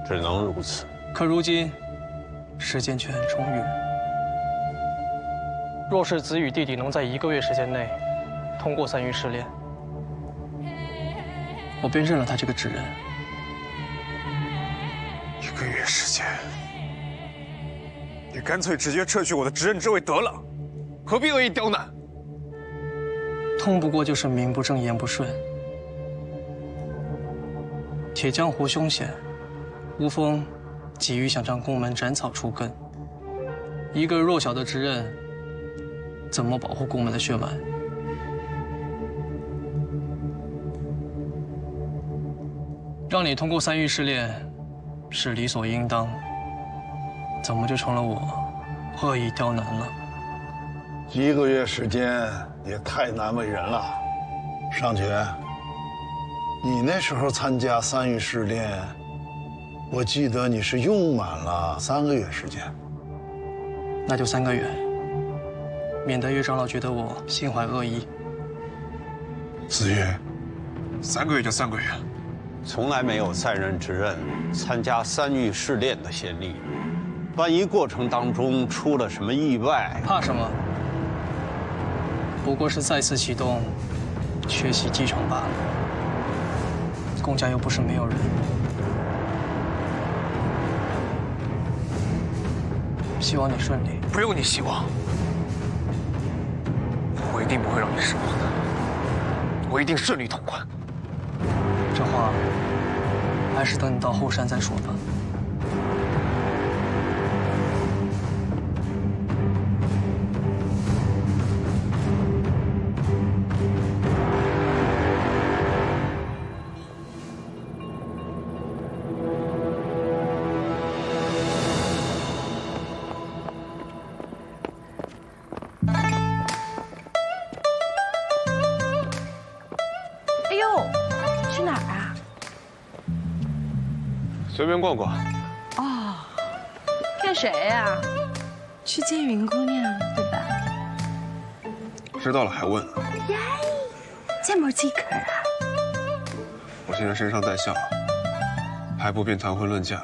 S2: 只能如此。
S5: 可如今，时间却很充裕。若是子羽弟弟能在1个月时间内通过3域试炼，我便认了他这个纸人。
S1: 1个月时间，你干脆直接撤去我的执刃之位得了，何必恶意刁难？
S5: 通不过就是名不正言不顺。铁江湖凶险，吴峰急于想将宫门斩草除根。一个弱小的执刃，怎么保护宫门的血脉？让你通过3域试炼，是理所应当，怎么就成了我恶意刁难了
S3: ？1个月时间也太难为人了。上爵，你那时候参加3域试炼，我记得你是用满了3个月时间。
S5: 那就3个月，免得岳长老觉得我心怀恶意。
S3: 子越
S1: ，3个月就3个月。
S4: 从来没有在任之刃参加3域试炼的先例，万一过程当中出了什么意外，
S5: 怕什么？不过是再次启动缺席继承罢了。宫家又不是没有人。希望你顺利。
S1: 不用你希望，我一定不会让你失望的。我一定顺利通关。
S5: 这话还是等你到后山再说吧。
S7: 哎呦，去哪儿啊？
S17: 随便逛逛。
S7: 哦，骗谁呀？去见云姑娘，对吧？
S1: 知道了还问？
S7: 耶，这么饥渴啊！
S1: 我现在身上带孝，还不便谈婚论嫁，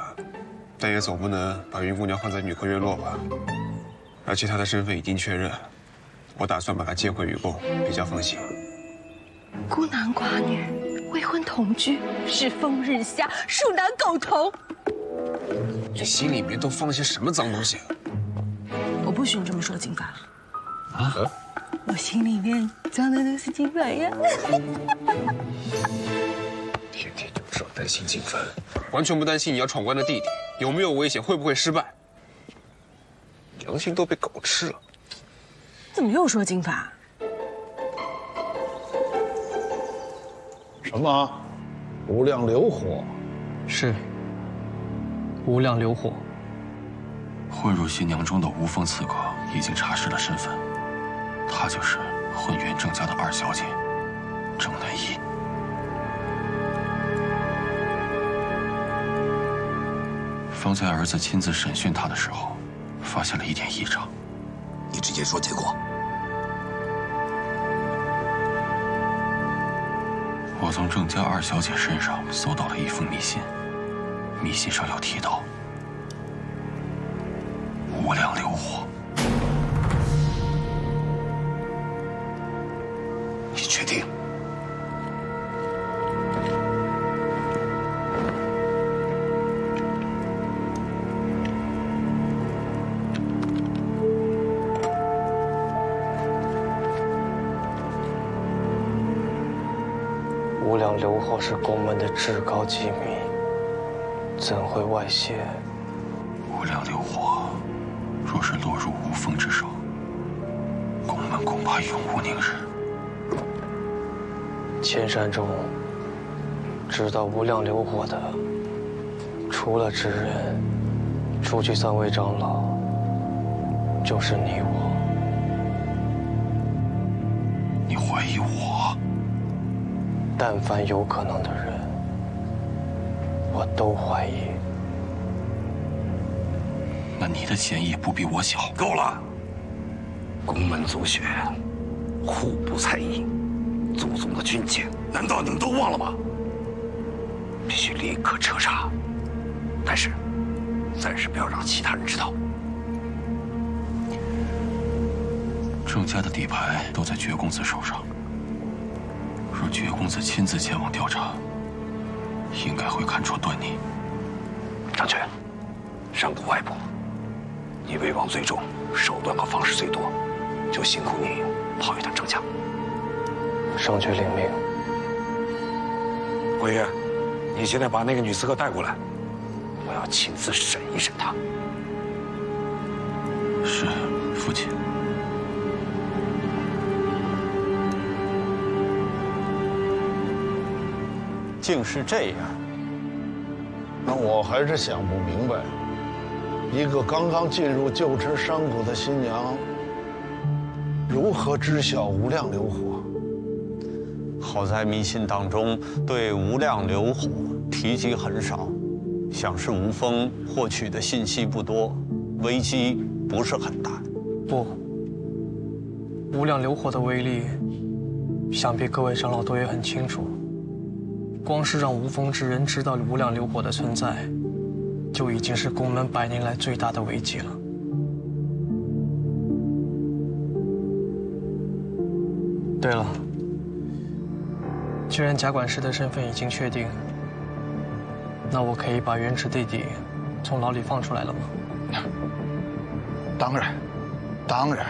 S1: 但也总不能把云姑娘放在女客院落吧？而且她的身份已经确认，我打算把她接回雨宫，比较放心。
S7: 孤男寡女，未婚同居，世风日下，树难苟同。
S1: 你心里面都放些什么脏东西？
S7: 我不许你这么说金发。
S1: 啊？
S7: 我心里面装的都是金发呀。
S1: 天天就知道担心金帆，完全不担心你要闯关的弟弟有没有危险，会不会失败。良心都被狗吃了。
S7: 怎么又说金发？
S3: 什么？无量流火？
S5: 是。无量流火。
S16: 混入新娘中的无风刺客已经查实了身份，她就是混元郑家的2小姐郑南一。方才儿子亲自审讯她的时候，发现了一点异常。
S11: 你直接说结果。
S16: 我从郑家2小姐身上搜到了一封密信，密信上有提到无量流火。
S11: 你确定？
S5: 无量流火是宫门的至高机密，怎会外泄？
S16: 无量流火，若是落入无风之手，宫门恐怕永无宁日。
S5: 千山中知道无量流火的，除了执人，除去3位长老，就是你我。
S16: 你怀疑我？
S5: 但凡有可能的人，我都怀疑。
S16: 那你的嫌疑不比我小。
S11: 够了！宫门祖血，互不猜疑，祖宗的军舰，难道你们都忘了吗？必须立刻彻查，但是暂时不要让其他人知道。
S16: 郑家的底牌都在绝公子手上。若绝公子亲自前往调查，应该会看出端倪。
S11: 张全，上古外部，你威望最重，手段和方式最多，就辛苦你跑一趟郑家。
S8: 上爵领命。
S11: 辉爷，你现在把那个女刺客带过来，我要亲自审一审她。
S16: 是，父亲。
S4: 竟是这样。
S2: 那我还是想不明白，一个刚刚进入旧池山谷的新娘，如何知晓无量流火？
S4: 好在迷信当中对无量流火提及很少，想是吴峰获取的信息不多，危机不是很大。
S5: 不，无量流火的威力，想必各位长老都也很清楚。光是让无风之人知道无量流火的存在，就已经是宫门100年来最大的危机了。对了，既然贾管事的身份已经确定，那我可以把原池弟弟从牢里放出来了吗？
S13: 当然，当然。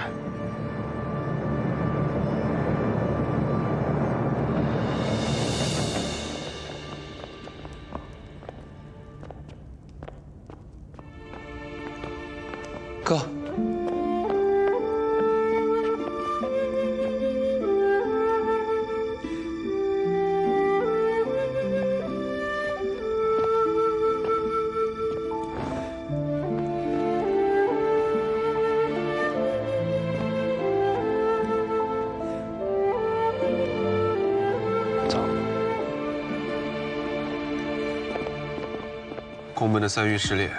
S8: 哥，
S12: 走。
S1: 宫门的3御试炼，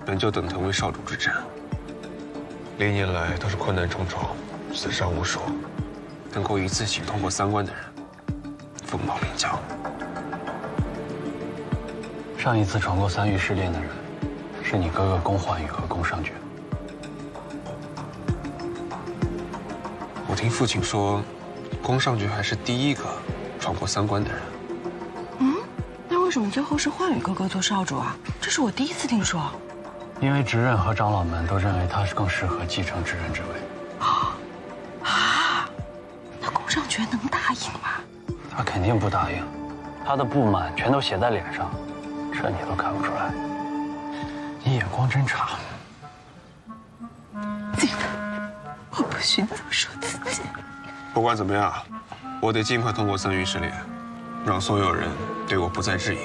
S1: 本就等同为少主之战，历年来都是困难重重，死伤无数，能够一次性通过3关的人，凤毛麟角。
S8: 上一次闯过3御试炼的人，是你哥哥宫焕宇和宫尚爵。
S1: 我听父亲说，宫尚爵还是第一个闯过3关的人。
S20: 那为什么最后是焕宇哥哥做少主啊？这是我第一次听说。
S8: 因为执刃和长老们都认为他是更适合继承执刃之位。
S20: 那宫尚爵能答应吗？
S8: 他肯定不答应，他的不满全都写在脸上，这你都看不出来。你眼光真差。
S20: 记得，我不许这么说自己。
S1: 不管怎么样，我得尽快通过3御试炼，让所有人对我不再质疑。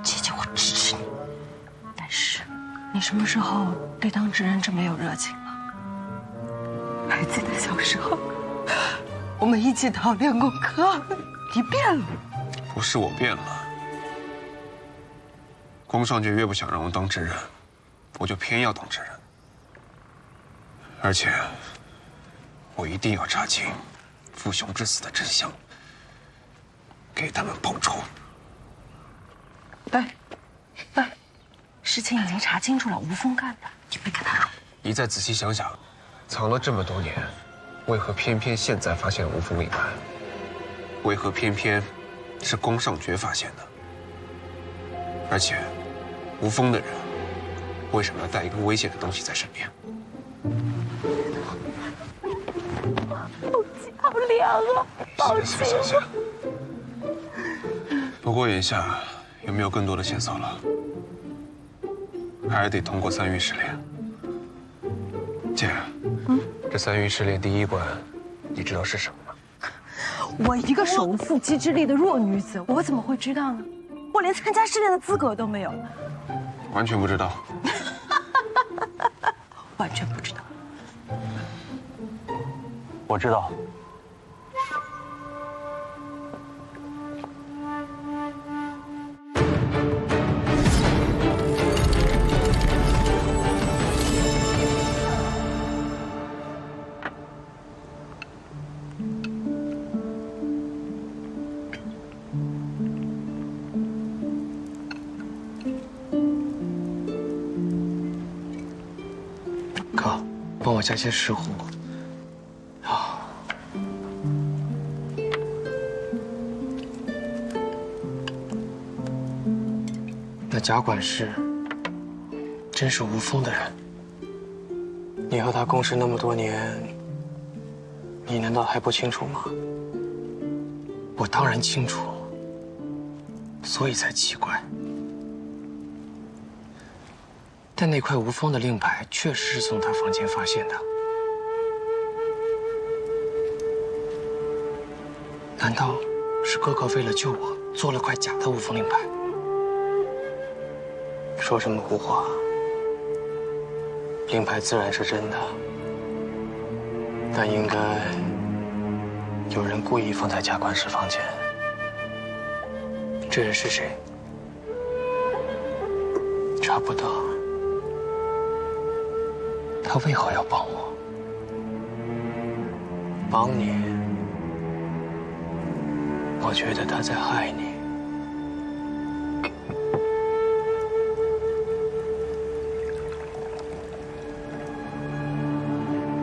S20: 姐姐，我支持你。但是，你什么时候对当执刃这么有热情了？还记得小时候，我们一起讨练功课，你变了。
S1: 不是我变了，宫尚爵越不想让我当执刃，我就偏要当执刃。而且，我一定要查清父雄之死的真相，给他们报仇。
S20: 对，事情已经查清楚了，吴峰干的，你别跟他说。
S1: 你再仔细想想，藏了这么多年，为何偏偏现在发现吴峰隐瞒？为何偏偏是宫尚爵发现的？而且，吴峰的人为什么要带一个危险的东西在身边？
S20: 好凉啊！抱
S1: 歉。不过眼下有没有更多的线索了？还得通过3御试炼。姐，这3御试炼第1关，你知道是什么吗？
S20: 我一个手无缚鸡之力的弱女子，我怎么会知道呢？我连参加试炼的资格都没有，
S1: 完全不知道。
S20: 完全不知道。
S8: 我知道。
S9: 帮我加些石斛。啊。那贾管事真是吴峰的人。你和他共事那么多年，你难道还不清楚吗？我当然清楚，所以才奇怪。但那块吴峰的令牌确实是从他房间发现的，难道是哥哥为了救我做了块假的吴峰令牌？说什么胡话！令牌自然是真的，但应该有人故意放在贾管事房间。这人是谁？查不到。他为何要帮我？帮你？我觉得他在害你。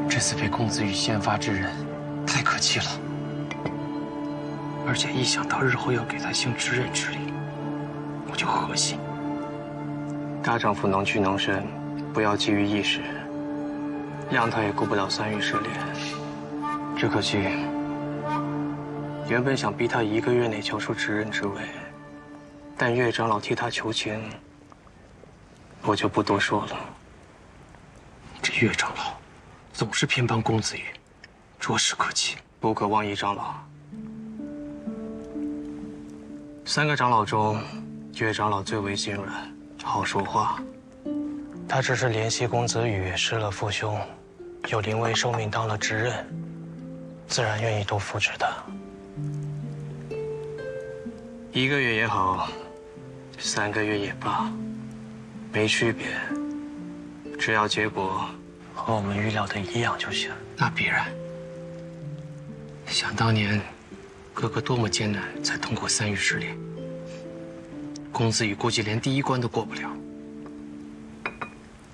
S9: 这次被公子羽先发制人，太可气了。而且一想到日后要给他行知任之礼，我就恶心。大丈夫能屈能伸，不要急于一时。谅他也顾不了3玉失联，只可惜，原本想逼他1个月内交出执任之位，但岳长老替他求情，我就不多说了。这岳长老总是偏帮公子羽，着实可气。不可忘仪长老，3个长老中，岳长老最为心软，好说话。他只是怜惜公子羽失了父兄，又临危受命当了执任，自然愿意多扶持他。1个月也好，3个月也罢，没区别，只要结果和我们预料的一样就行。那必然。想当年，哥哥多么艰难才通过3玉失联，公子羽估计连第1关都过不了。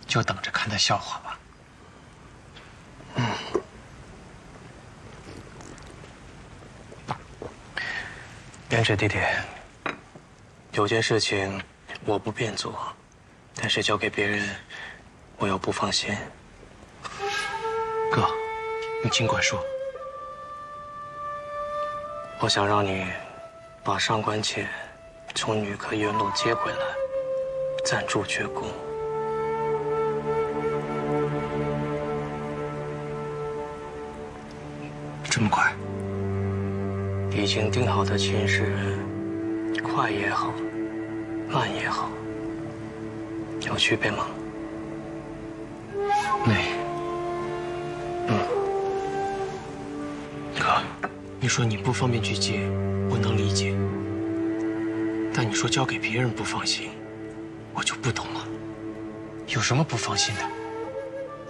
S9: 就等着看他笑话吧。元直弟弟，有件事情我不便做，但是交给别人，我又不放心。哥，你尽管说。我想让你把上官倩从女客院落接回来，暂驻绝宫。这么快？已经定好的亲事，快也好，慢也好，有区别吗？没。哥，你说你不方便去接，我能理解。但你说交给别人不放心，我就不懂了。有什么不放心的？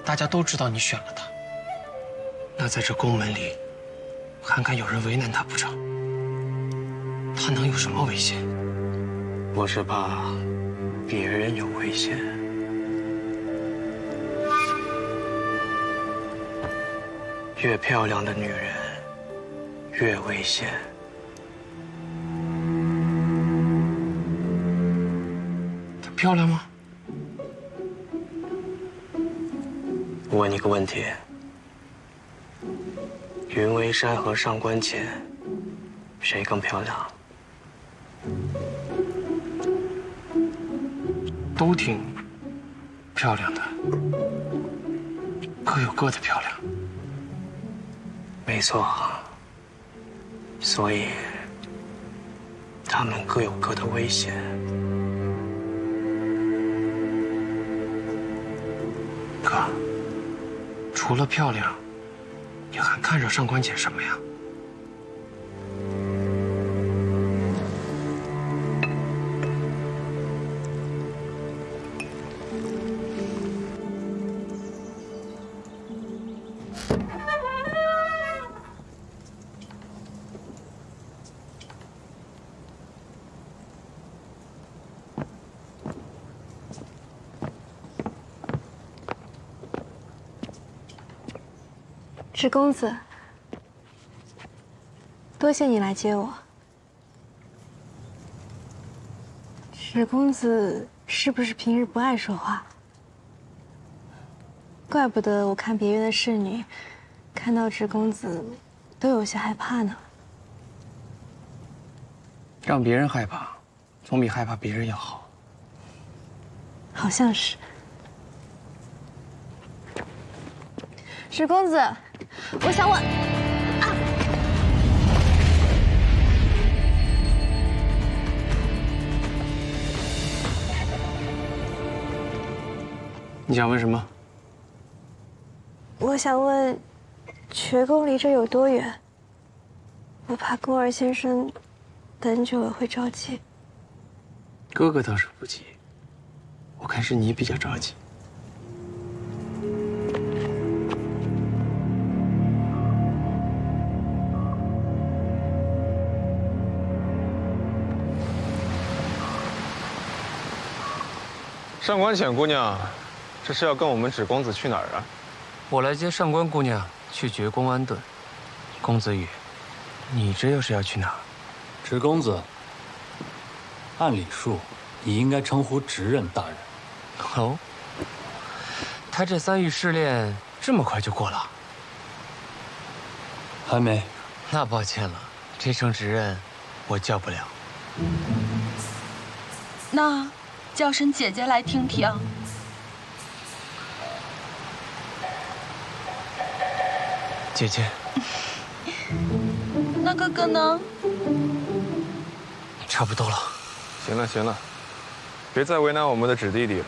S9: 大家都知道你选了他，那在这宫门里，还敢有人为难他不成？他能有什么危险？我是怕别人有危险。越漂亮的女人，越危险。她漂亮吗？我问你个问题。云为山和上官倩，谁更漂亮？都挺漂亮的，各有各的漂亮。没错，所以他们各有各的危险。哥，除了漂亮，你还看上上官倩什么呀？
S10: 芷公子，多谢你来接我。芷公子是不是平日不爱说话？怪不得我看别院的侍女，看到芷公子，都有些害怕呢。
S9: 让别人害怕，总比害怕别人要好。
S10: 好像是。芷公子，我想问，
S9: 你想问什么？
S10: 我想问，瘸宫离这有多远？我怕宫二先生等久了会着急。
S9: 哥哥倒是不急，我看是你比较着急。
S12: 上官浅姑娘，这是要跟我们芷公子去哪儿啊？
S9: 我来接上官姑娘去绝宫安顿。公子羽，你这又是要去哪儿？
S14: 芷公子，按礼数，你应该称呼执刃大人。
S9: 哦，他这3域试炼这么快就过了？
S14: 还没。
S9: 那抱歉了，这声执刃我叫不了。
S15: 那叫声姐姐来听听。
S9: 姐姐。
S15: 那哥哥呢？
S9: 差不多了。
S12: 行了行了，别再为难我们的芷弟弟了。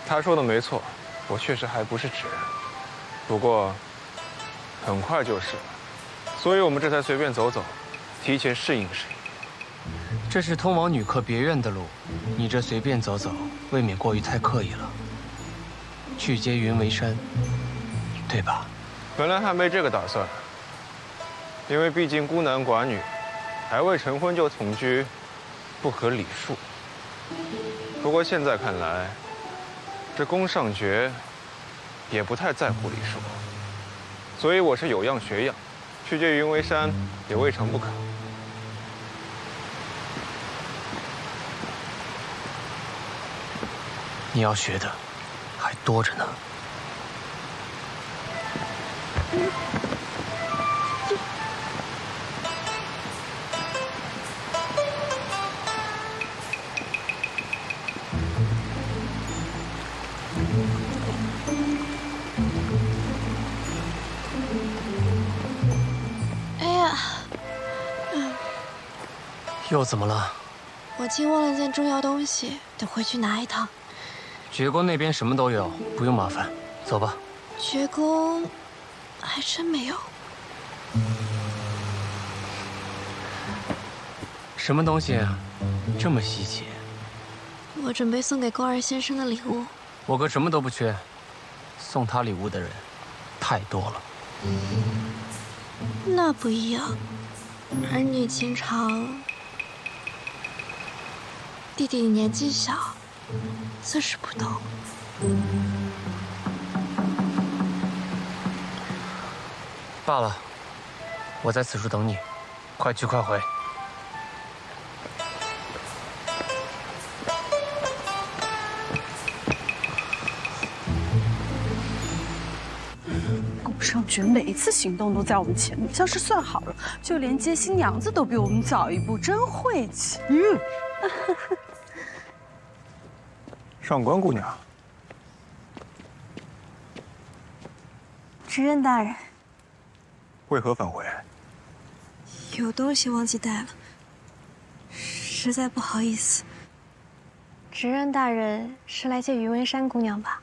S12: 他说的没错，我确实还不是芷人，不过很快就是了，所以我们这才随便走走，提前适应适应。
S9: 这是通往女客别院的路，你这随便走走，未免过于太刻意了。去接云为山，对吧？
S12: 本来还没这个打算，因为毕竟孤男寡女，还未成婚就同居，不合礼数。不过现在看来，这宫上爵也不太在乎礼数，所以我是有样学样，去接云为山也未尝不可。
S9: 你要学的还多着呢。
S10: 哎呀，
S9: 又怎么了？
S10: 我竟忘了件重要东西，得回去拿一趟。
S9: 绝宫那边什么都有，不用麻烦，走吧。
S10: 绝宫还真没有。
S9: 什么东西啊？这么稀奇？
S10: 我准备送给宫二先生的礼物。
S9: 我哥什么都不缺，送他礼物的人太多了。
S10: 那不一样，儿女情长，弟弟年纪小，自是不懂。
S9: 罢了，我在此处等你，快去快回。
S21: 宫上爵每一次行动都在我们前面，要是算好了，就连接新娘子都比我们早一步，真晦气。
S12: 上官姑娘，
S10: 执刃大人，
S12: 为何返回？
S10: 有东西忘记带了，实在不好意思。执刃大人是来接云为山姑娘吧？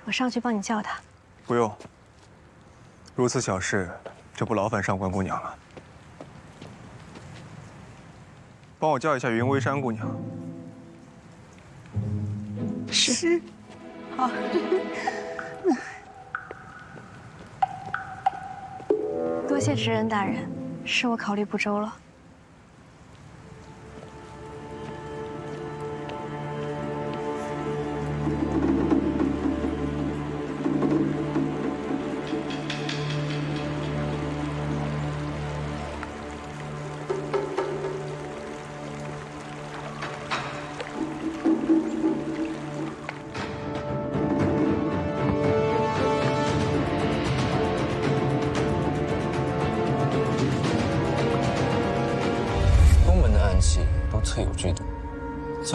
S10: 我上去帮你叫她。
S12: 不用，如此小事就不劳烦上官姑娘了。帮我叫一下云为山姑娘。
S21: 是，好。
S10: 多谢执刃大人，是我考虑不周了。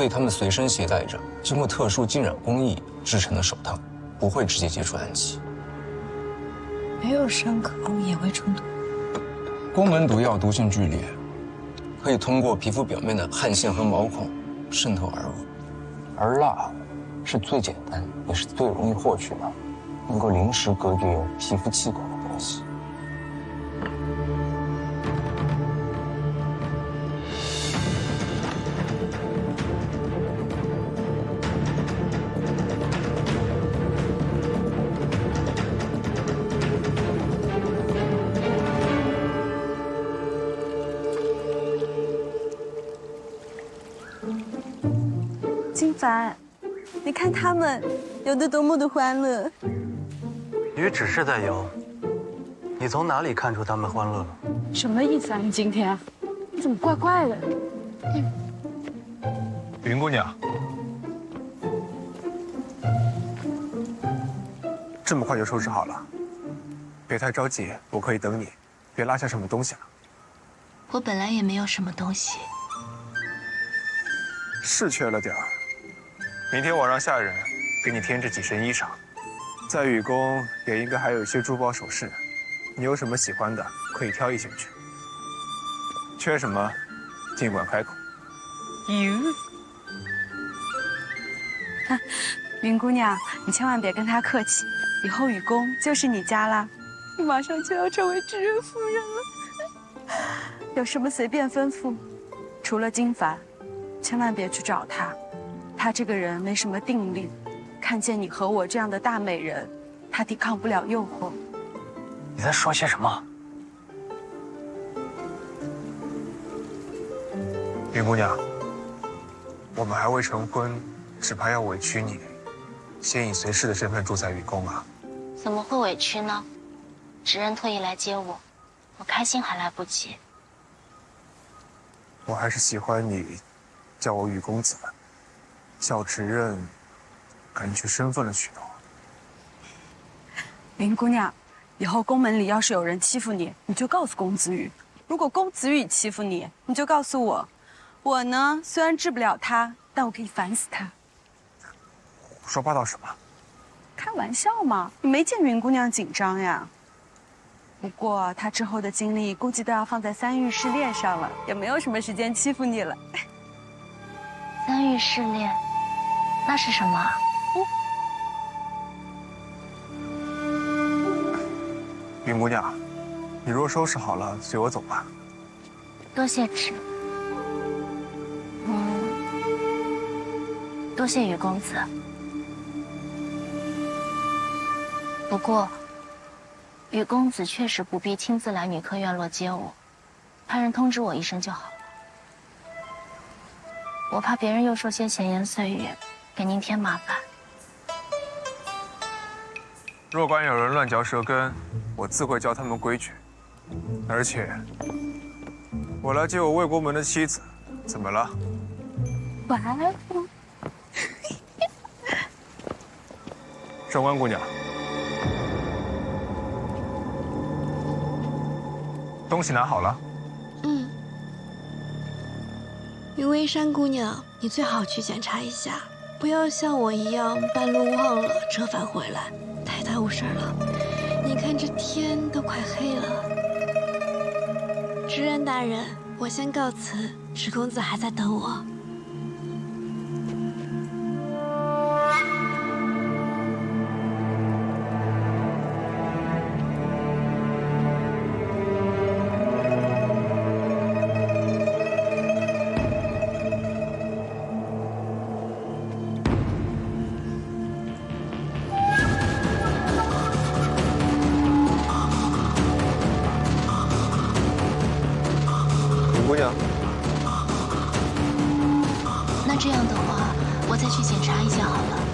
S12: 所以他们随身携带着经过特殊浸染工艺制成的手套，不会直接接触氨气。
S10: 没有伤口也会中毒。
S12: 宫门毒药毒性剧烈，可以通过皮肤表面的汗腺和毛孔渗透而入。而蜡是最简单也是最容易获取的，能够临时隔绝皮肤气管的东西。
S21: 金凡，你看他们游得多么的欢乐。
S8: 鱼只是在游，你从哪里看出他们欢乐了？
S21: 什么意思啊？你今天，你怎么怪怪的？
S1: 云姑娘，这么快就收拾好了？别太着急，我可以等你，别落下什么东西了。
S18: 我本来也没有什么东西，
S1: 是缺了点儿。明天我让下人给你添置几身衣裳，在雨宫也应该还有一些珠宝首饰，你有什么喜欢的可以挑一些去。缺什么，尽管开口。
S21: 云姑娘，你千万别跟他客气，以后雨宫就是你家啦，你马上就要成为知人夫人了。有什么随便吩咐，除了金凡，千万别去找他。他这个人没什么定力，看见你和我这样的大美人，他抵抗不了诱惑。
S8: 你在说些什么？
S1: 云姑娘，我们还未成婚，只怕要委屈你，先以随侍的身份住在雨宫啊。
S18: 怎么会委屈呢？执刃特意来接我，我开心还来不及。
S1: 我还是喜欢你叫我雨公子，叫执刃感觉身份了许多。
S21: 云姑娘，以后宫门里要是有人欺负你，你就告诉公子羽；如果公子羽欺负你，你就告诉我。我呢，虽然治不了他，但我可以烦死他。
S1: 胡说八道什么？
S21: 开玩笑嘛，你没见云姑娘紧张呀？不过她之后的精力估计都要放在3玉试炼上了，也没有什么时间欺负你了。
S18: 3玉试炼，那是什么啊？
S1: 云姑娘，你若收拾好了，随我走吧。
S18: 多谢旨。多谢雨公子。不过，雨公子确实不必亲自来女科院落接我，派人通知我一声就好了。我怕别人又说些闲言碎语，给您添麻烦。
S1: 若管有人乱嚼舌根，我自会教他们规矩。而且，我来接我魏国门的妻子，怎么了？
S21: 哇！
S1: 上官姑娘，东西拿好了。
S10: 云微山姑娘，你最好去检查一下，不要像我一样半路忘了折返回来，太耽误事儿了。你看这天都快黑了。执刃大人，我先告辞，史公子还在等我。
S1: 姑娘，
S18: 那这样的话，我再去检查一下好了。